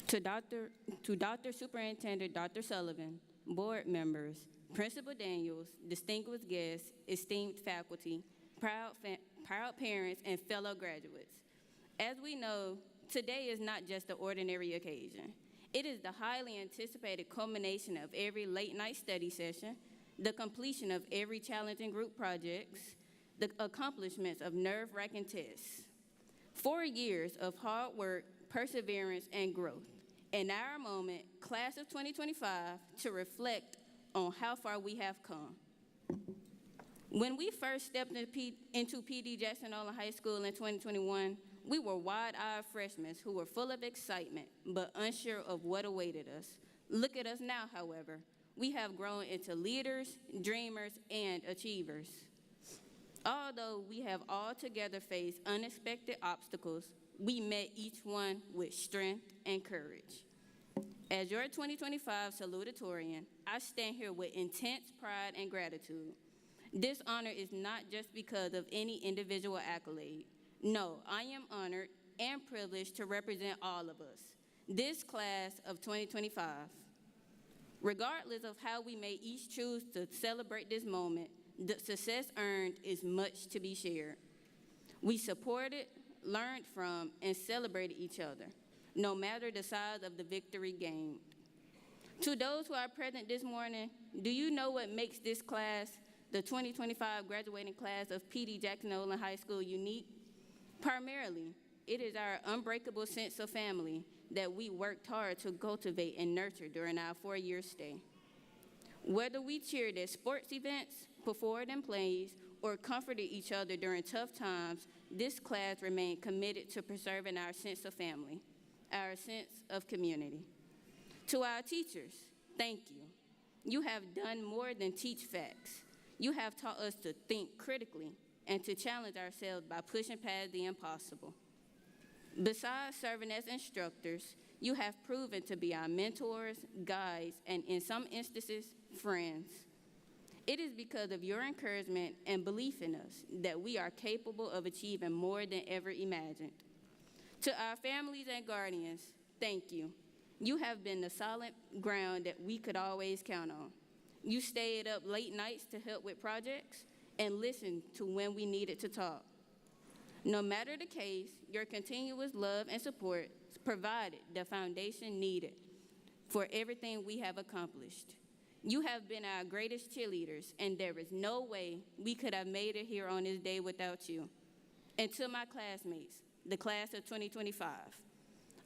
To Dr. Superintendent Dr. Sullivan, board members, Principal Daniels, distinguished guests, esteemed faculty, proud parents, and fellow graduates. As we know, today is not just an ordinary occasion. It is the highly anticipated culmination of every late-night study session, the completion of every challenging group projects, the accomplishments of nerve-wracking tests. 4 years of hard work, perseverance, and growth. In our moment, class of 2025, to reflect on how far we have come. When we first stepped into PD Jackson-Olin High School in 2021, we were wide-eyed freshmen who were full of excitement, but unsure of what awaited us. Look at us now, however. We have grown into leaders, dreamers, and achievers. Although we have all together faced unexpected obstacles, we met each one with strength and courage. As your 2025 salutatorian, I stand here with intense pride and gratitude. This honor is not just because of any individual accolade. No, I am honored and privileged to represent all of us, this class of 2025. Regardless of how we may each choose to celebrate this moment, the success earned is much to be shared. We supported, learned from, and celebrated each other, no matter the size of the victory gained. To those who are present this morning, do you know what makes this class, the 2025 graduating class of PD Jackson-Olin High School, unique? Primarily, it is our unbreakable sense of family that we worked hard to cultivate and nurture during our 4-year stay. Whether we cheered at sports events, performed in plays, or comforted each other during tough times, this class remained committed to preserving our sense of family, our sense of community. To our teachers, thank you. You have done more than teach facts. You have taught us to think critically and to challenge ourselves by pushing past the impossible. Besides serving as instructors, you have proven to be our mentors, guides, and in some instances, friends. It is because of your encouragement and belief in us that we are capable of achieving more than ever imagined. To our families and guardians, thank you. You have been the solid ground that we could always count on. You stayed up late nights to help with projects and listened to when we needed to talk. No matter the case, your continuous love and support provided the foundation needed for everything we have accomplished. You have been our greatest cheerleaders, and there is no way we could have made it here on this day without you. And to my classmates, the class of 2025,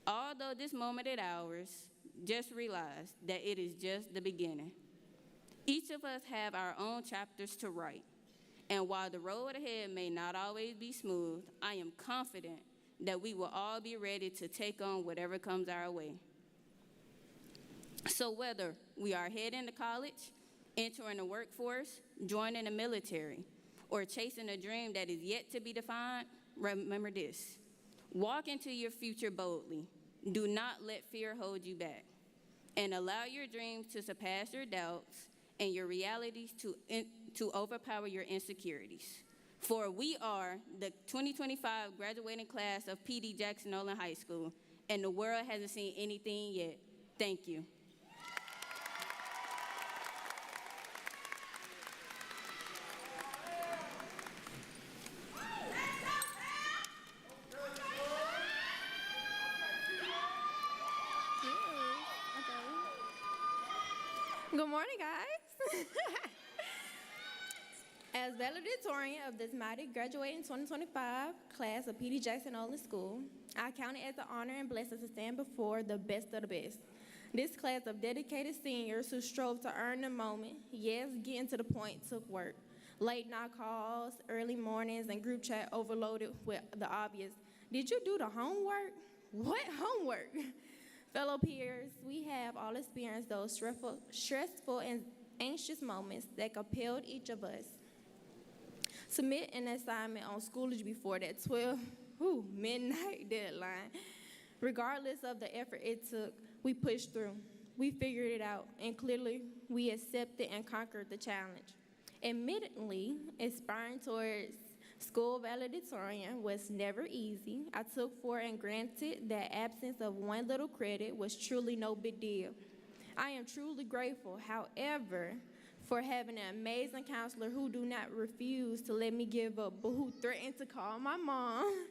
although this moment is ours, just realize that it is just the beginning. Each of us have our own chapters to write, and while the road ahead may not always be smooth, I am confident that we will all be ready to take on whatever comes our way. So whether we are heading to college, entering the workforce, joining the military, or chasing a dream that is yet to be defined, remember this: walk into your future boldly. Do not let fear hold you back, and allow your dreams to surpass your doubts and your realities to overpower your insecurities. For we are the 2025 graduating class of PD Jackson-Olin High School, and the world hasn't seen anything yet. Thank you. Good morning, guys. As valedictorian of this mighty graduating 2025 class of PD Jackson-Olin School, I count it as an honor and blessing to stand before the best of the best. This class of dedicated seniors who strove to earn the moment, yes, getting to the point took work. Late night calls, early mornings, and group chat overloaded with the obvious. Did you do the homework? What homework? Fellow peers, we have all experienced those stressful and anxious moments that compelled each of us. Submit an assignment on Schoolage before that 12 midnight deadline. Regardless of the effort it took, we pushed through. We figured it out, and clearly we accepted and conquered the challenge. Admittedly, aspiring towards school valedictorian was never easy. I took for and granted that absence of one little credit was truly no big deal. I am truly grateful, however, for having an amazing counselor who do not refuse to let me give up, but who threatened to call my mom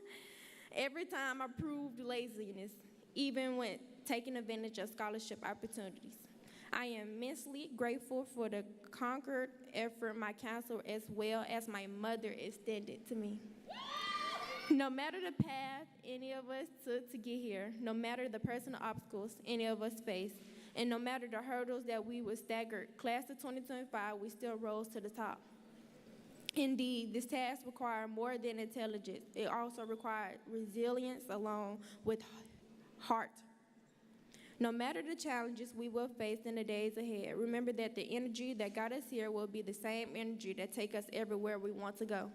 every time I proved laziness, even when taking advantage of scholarship opportunities. I am immensely grateful for the conquered effort my counselor as well as my mother extended to me. No matter the path any of us took to get here, no matter the personal obstacles any of us faced, and no matter the hurdles that we were staggered, class of 2025, we still rose to the top. Indeed, this task required more than intelligence. It also required resilience along with heart. No matter the challenges we will face in the days ahead, remember that the energy that got us here will be the same energy that takes us everywhere we want to go.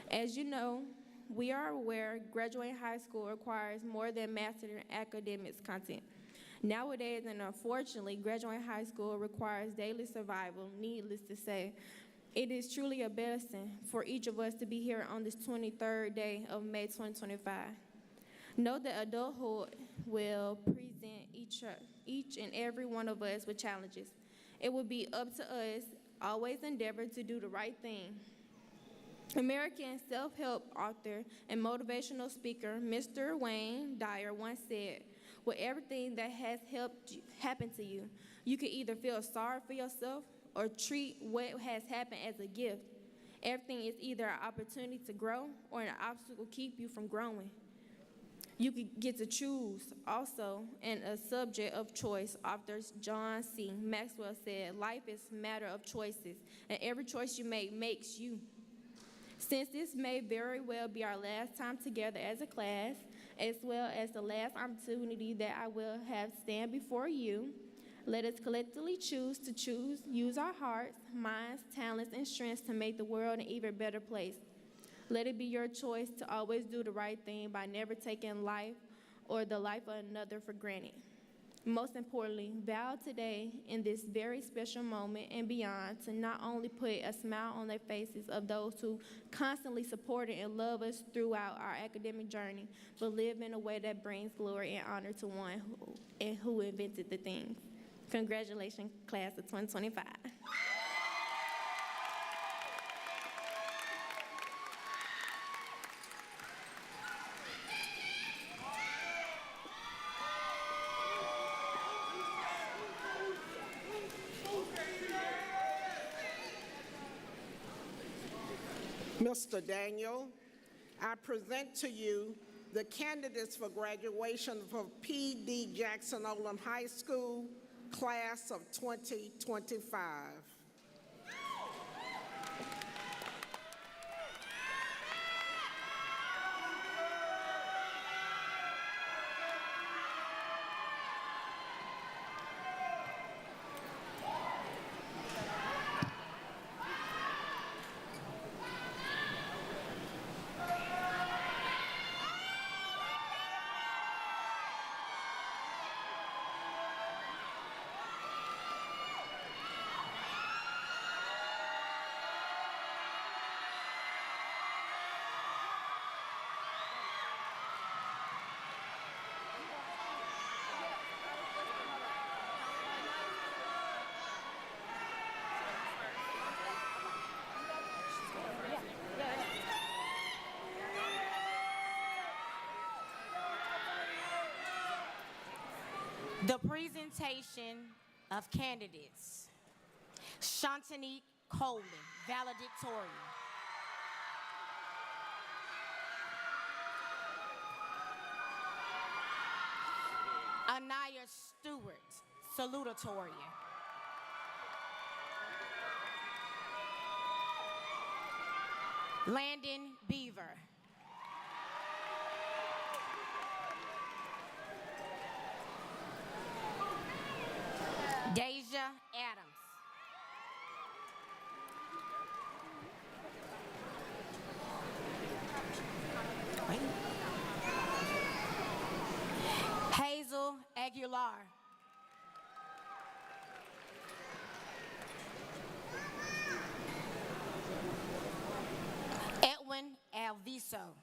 As you know, we are aware graduating high school requires more than mastering academics content. Nowadays, and unfortunately, graduating high school requires daily survival, needless to say. It is truly a blessing for each of us to be here on this 23rd day of May 2025. Know that adulthood will present each and every one of us with challenges. It will be up to us, always endeavor to do the right thing. American self-help author and motivational speaker, Mr. Wayne Dyer once said, with everything that has happened to you, you can either feel sorry for yourself or treat what has happened as a gift. Everything is either an opportunity to grow or an obstacle to keep you from growing. You get to choose also, and a subject of choice, author John C. Maxwell said, life is a matter of choices, and every choice you make makes you. Since this may very well be our last time together as a class, as well as the last opportunity that I will have stand before you, let us collectively use our hearts, minds, talents, and strengths to make the world an even better place. Let it be your choice to always do the right thing by never taking life or the life of another for granted. Most importantly, vow today in this very special moment and beyond to not only put a smile on the faces of those who constantly support and love us throughout our academic journey, but live in a way that brings glory and honor to one who invented the things. Congratulations, class of 2025. Mr. Daniel, I present to you the candidates for graduation for PD Jackson-Olin High School, class of 2025. The presentation of candidates. Shantanique Coleman, valedictorian. Anaya Stewart, salutatorian. Landon Beaver. Deja Adams. Hazel Aguilar. Edwin Alviso.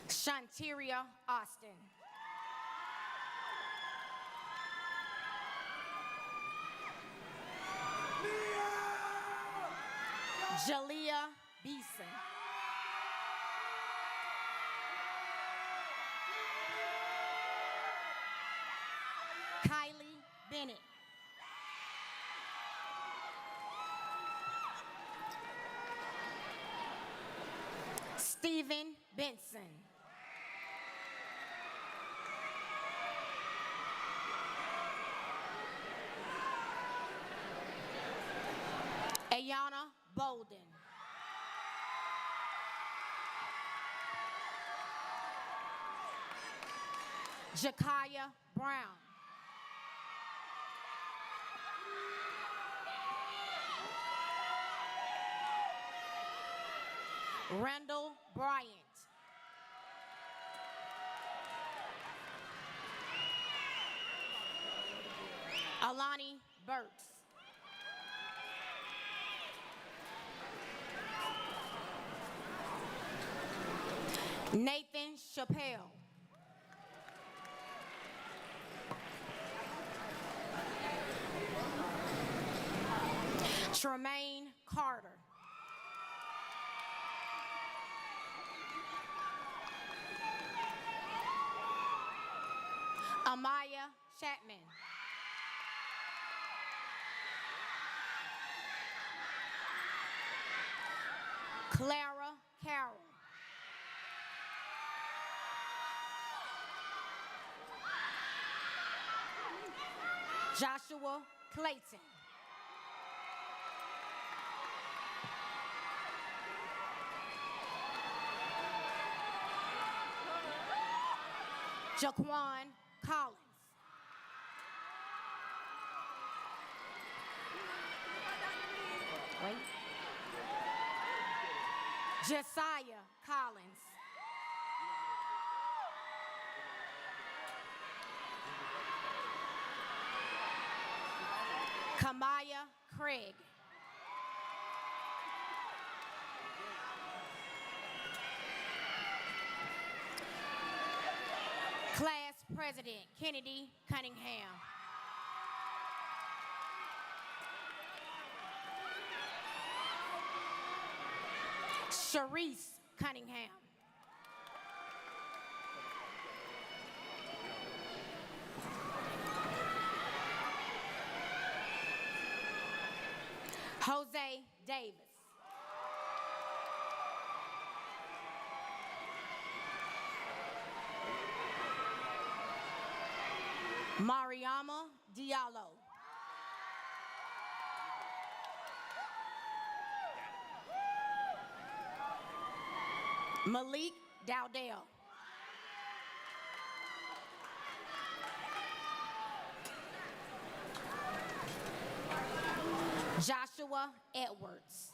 Shanteria Austin. Jalea Beeson. Kylie Bennett. Stephen Benson. Ayana Bolden. Jakaya Brown. Randall Bryant. Alani Burks. Nathan Chappelle. Tremaine Carter. Amaya Chapman. Clara Carroll. Joshua Clayton. Jaquan Collins. Wait. Josiah Collins. Kamaya Craig. Class President Kennedy Cunningham. Sharice Cunningham. Jose Davis. Mariama Diallo. Malik Dowdell. Joshua Edwards.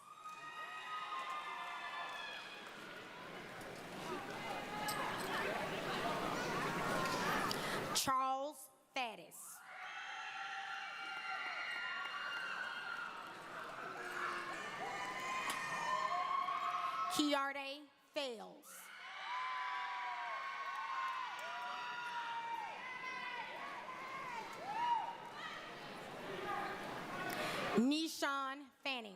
Charles Faddis. Kiarde Fales. Nishan Fanning.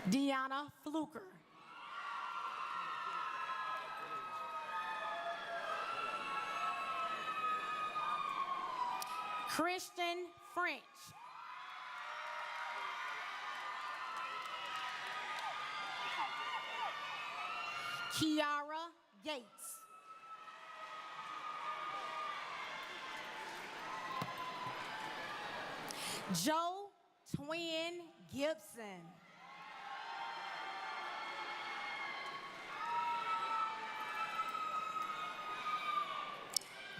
Deanna Fluker. Christian French. Kiara Gates. Joe Twin Gibson.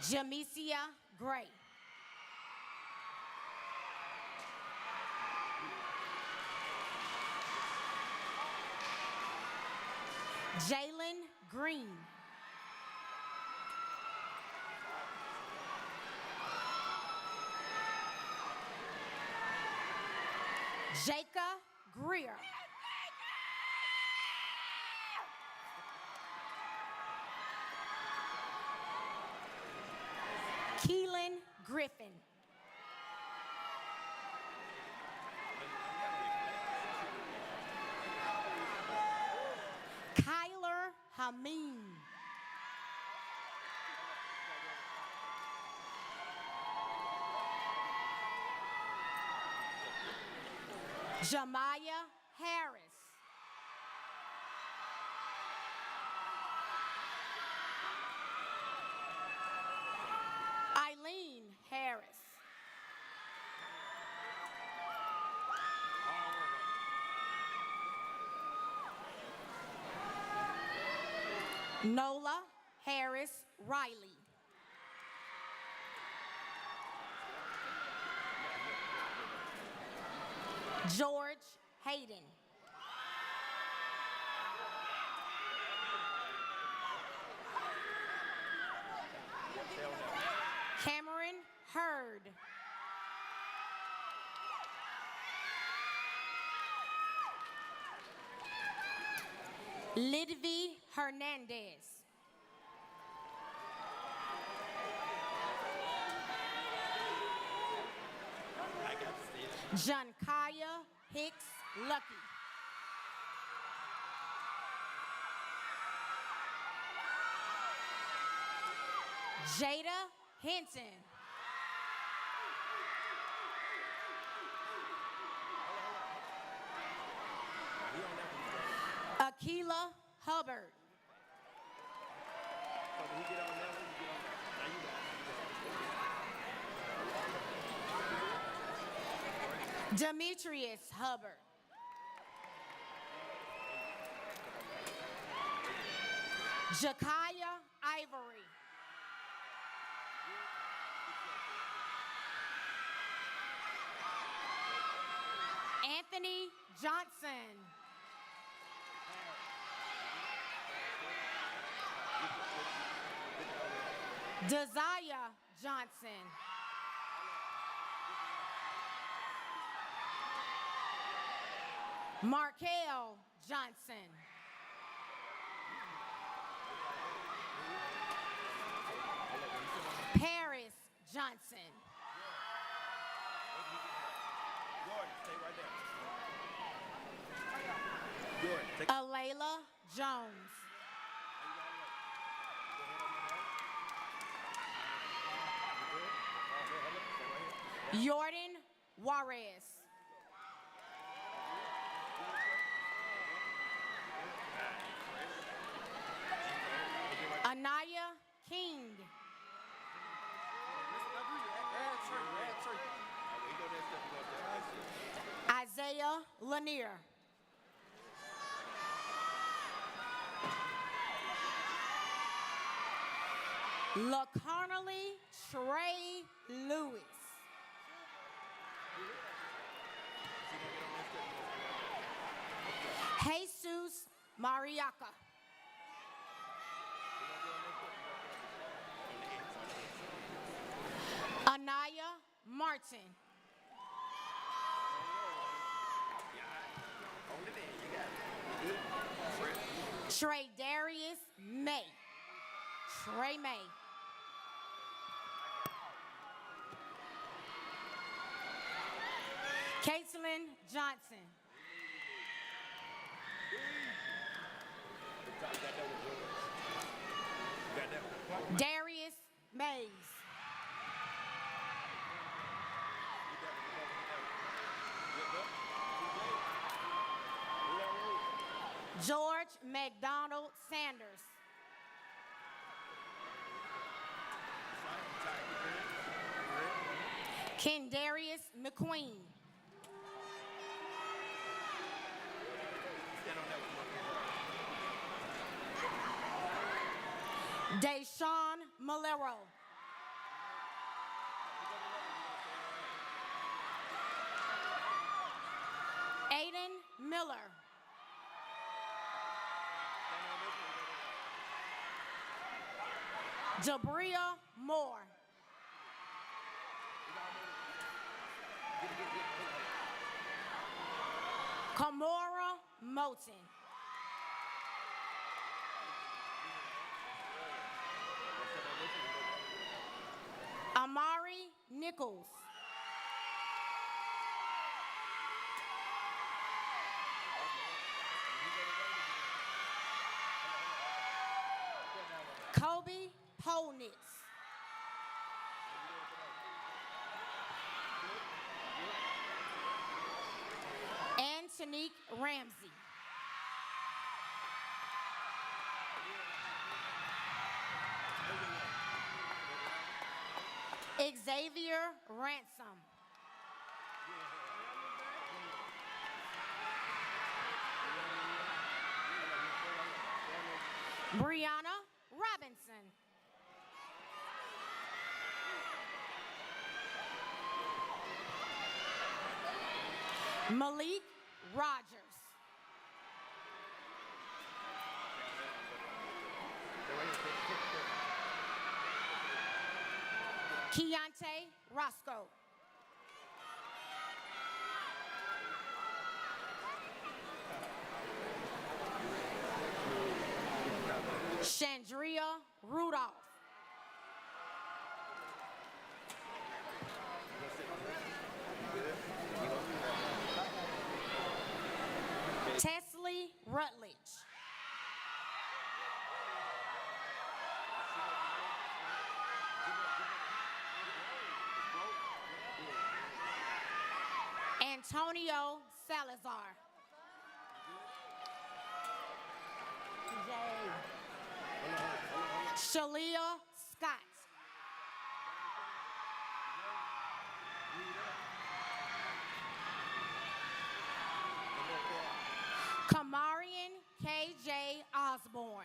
Jamesia Gray. Jalen Green. Jacob Greer. Keelan Griffin. Kyler Hameen. Jamiah Harris. Eileen Harris. Nola Harris Riley. George Hayden. Cameron Hurd. Lidvi Hernandez. Jankaya Hicks Lucky. Jada Hinton. Akila Hubbard. Demetrius Hubbard. Jakaya Ivory. Anthony Johnson. Desire Johnson. Markel Johnson. Paris Johnson. Alayla Jones. Jordan Juarez. Anaya King. Isaiah Lanier. LaConnelly Trey Lewis. Jesus Mariaca. Anaya Martin. Trey Darius May. Trey May. Caitlin Johnson. Darius Mays. George McDonald Sanders. Kendarius McQueen. Deshaun Malero. Aiden Miller. Jabria Moore. Kamora Moten. Amari Nichols. Kobe Polnitz. Antonique Ramsey. Xavier Ransom. Brianna Robinson. Malik Rogers. Keontae Roscoe. Chandria Rudolph. Tesley Rutledge. Antonio Salazar. Shalia Scott. Kamarian KJ Osborne.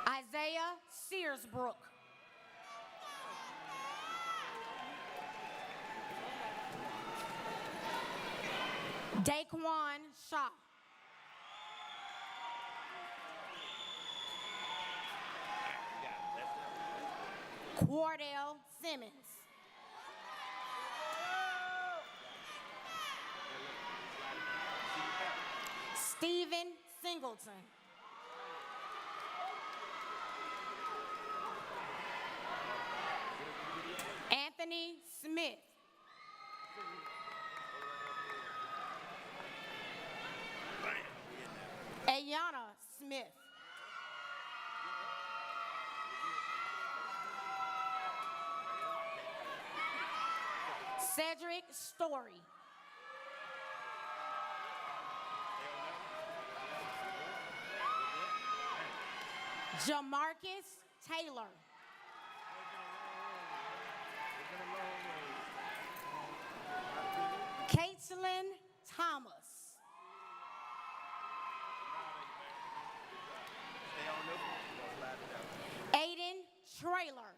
Isaiah Searsbrook. Daquan Shaw. Wardell Simmons. Stephen Singleton. Anthony Smith. Ayana Smith. Cedric Story. Jamarcus Taylor. Caitlin Thomas. Aiden Trailer.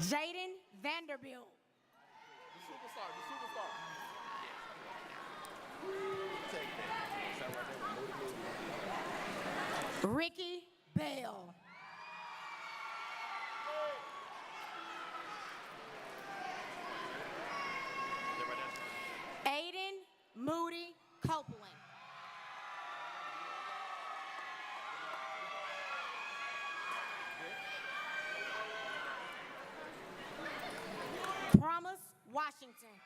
Jaden Vanderbilt. Ricky Bell. Aiden Moody Copeland. Washington.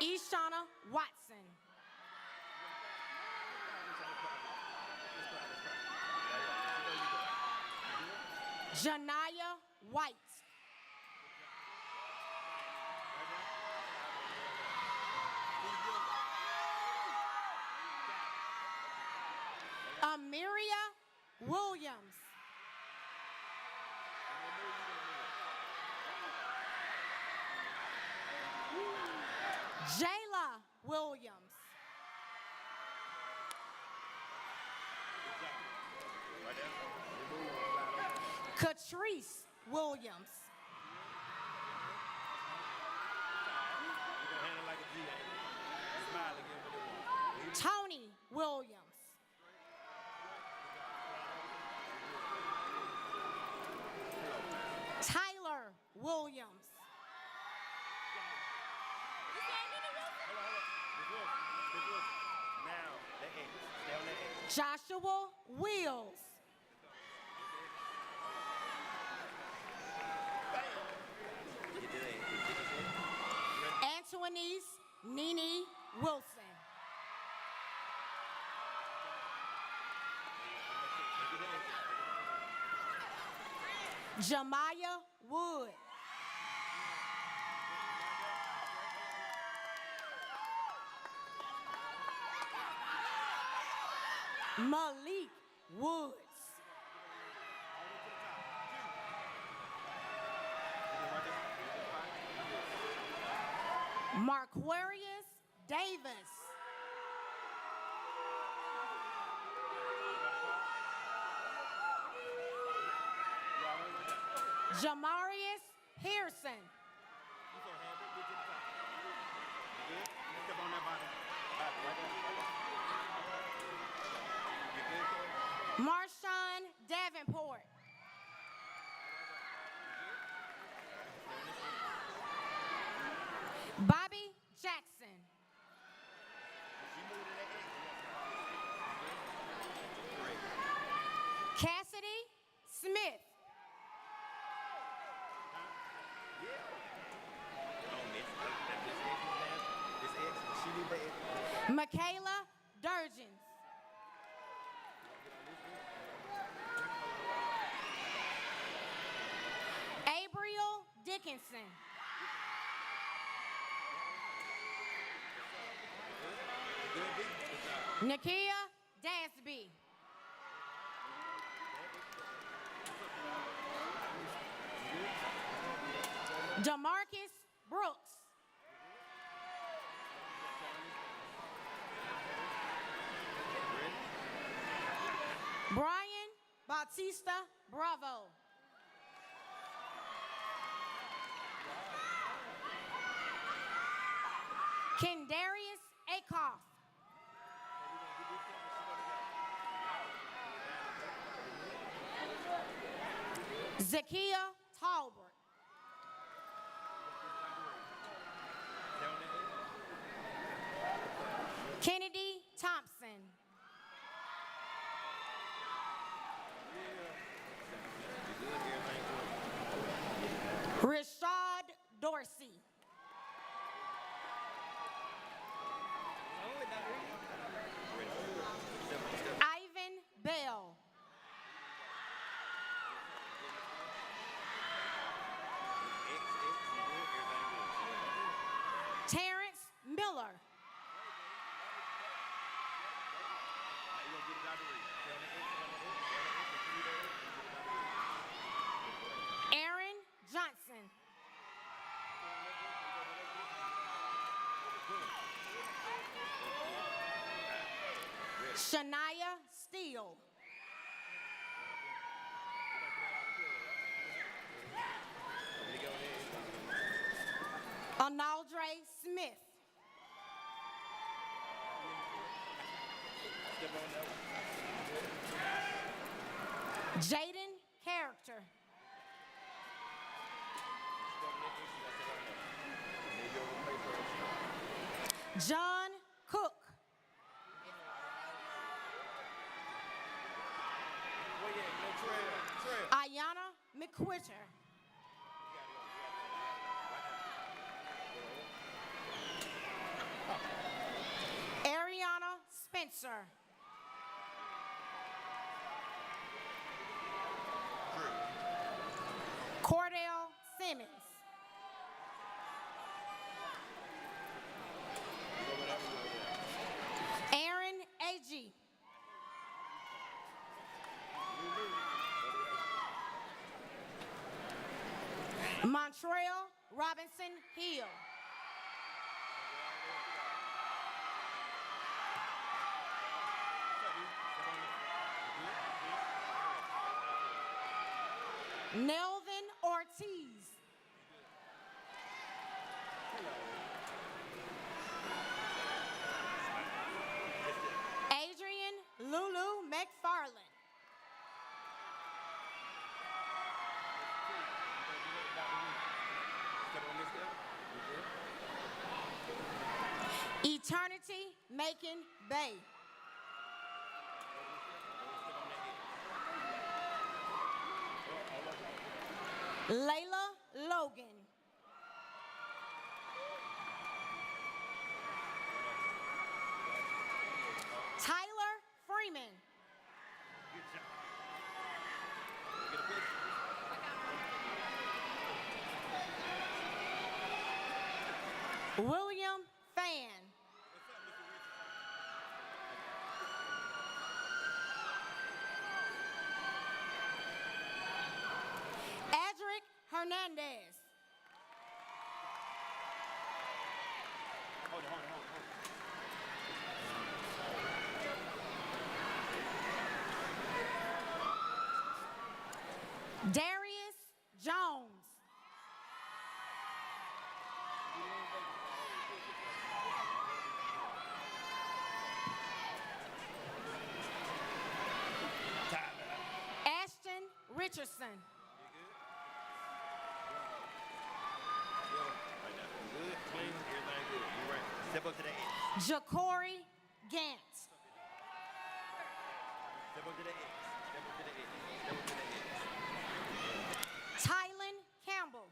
Ishana Watson. Janaya White. Amiria Williams. Jayla Williams. Catrice Williams. Tony Williams. Tyler Williams. Joshua Wills. Antoinese Nene Wilson. Jemiah Wood. Malik Woods. Marquarius Davis. Jamarius Pearson. Marshawn Davenport. Bobby Jackson. Cassidy Smith. Michaela Durgens. Abriel Dickinson. Nakia Dasby. Demarcus Brooks. Brian Bautista Bravo. Kendarius Akoff. Zakia Talbert. Kennedy Thompson. Rashad Dorsey. Ivan Bell. Terrence Miller. Aaron Johnson. Shania Steele. Analdre Smith. Jaden Character. John Cook. Quitter. Ariana Spencer. Cordell Simmons. Aaron A.G. Montreal Robinson Hill. Nelvin Ortiz. Adrian Lulu McFarland. Eternity Macon Bay. Layla Logan. Tyler Freeman. William Fan. Adric Hernandez. Darius Jones. Ashton Richardson. Good, clean, everything good. You're right. Step up to the edge. Ja'Cory Gantz. Step up to the edge. Step up to the edge. Step up to the edge. Tylen Campbell.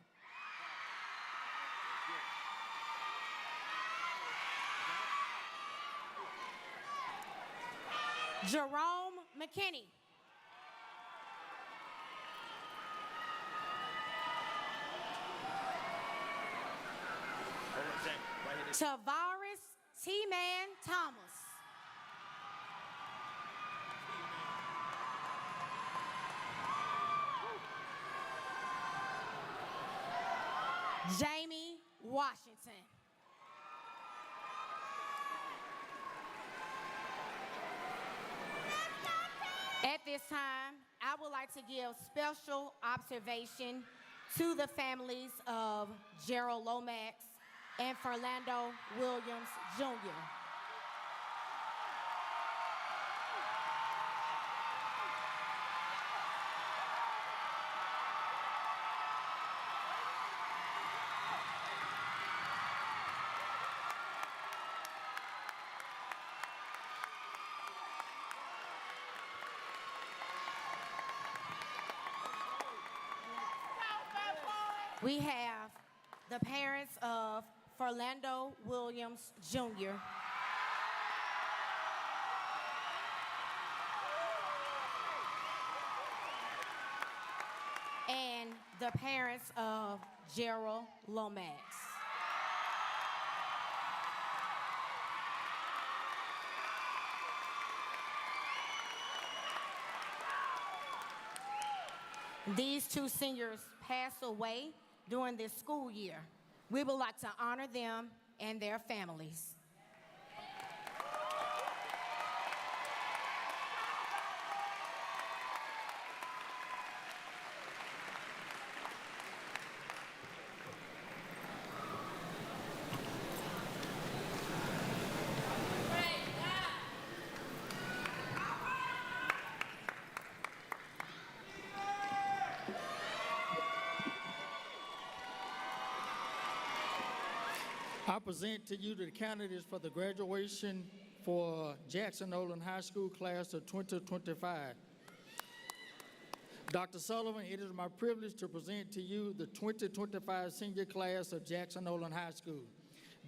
Jerome McKinney. Tavares T-Man Thomas. Jamie Washington. At this time, I would like to give special observation to the families of Gerald Lomax and Fernando Williams, Jr. We have the parents of Fernando Williams, Jr. and the parents of Gerald Lomax. These two seniors passed away during this school year. We would like to honor them and their families. I present to you the candidates for the graduation for Jackson-Olin High School class of 2025. Dr. Sullivan, it is my privilege to present to you the 2025 senior class of Jackson-Olin High School.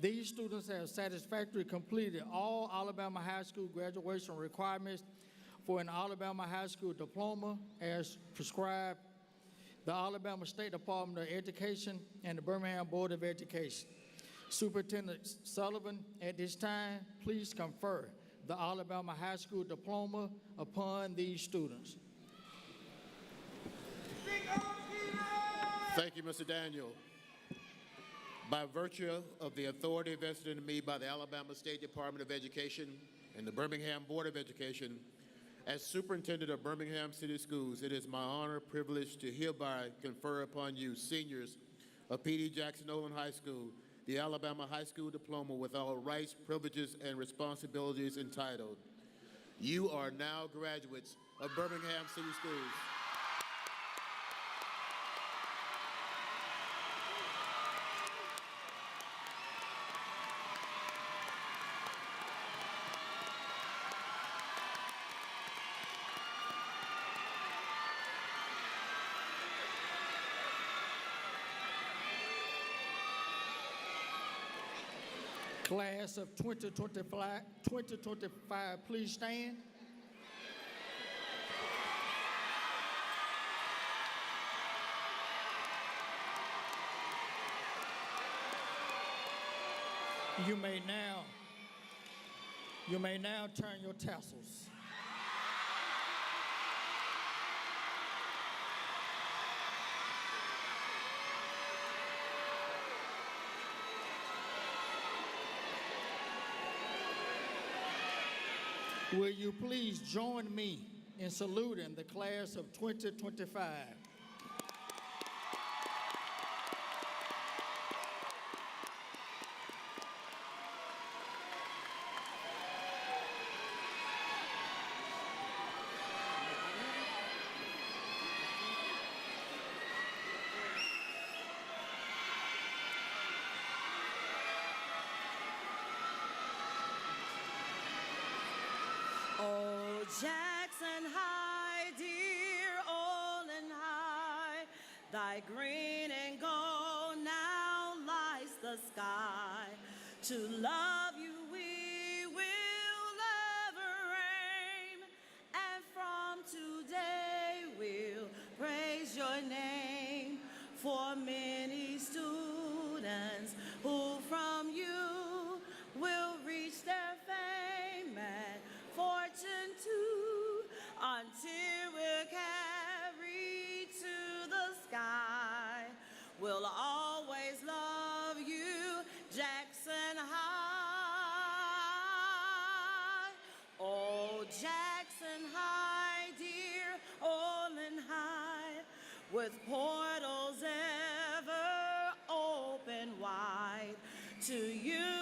These students have satisfactorily completed all Alabama High School graduation requirements for an Alabama High School diploma as prescribed the Alabama State Department of Education and the Birmingham Board of Education. Superintendent Sullivan, at this time, please confer the Alabama High School diploma upon these students. Thank you, Mr. Daniel. By virtue of the authority vested in me by the Alabama State Department of Education and the Birmingham Board of Education, as superintendent of Birmingham City Schools, it is my honor, privilege to hereby confer upon you, seniors of P.D. Jackson-Olin High School, the Alabama High School Diploma with all rights, privileges, and responsibilities entitled. You are now graduates of Birmingham City Schools. Class of 2025, please stand. You may now turn your tassels. Will you please join me in saluting the class of 2025? Oh, Jackson High, dear Olin High, thy green and gold now lies the sky. To love you we will ever aim, and from today we'll praise your name. For many students who from you will reach their fame and fortune too, until we're carried to the sky. We'll always love you, Jackson High. Oh, Jackson High, dear Olin High, with portals ever open wide to you.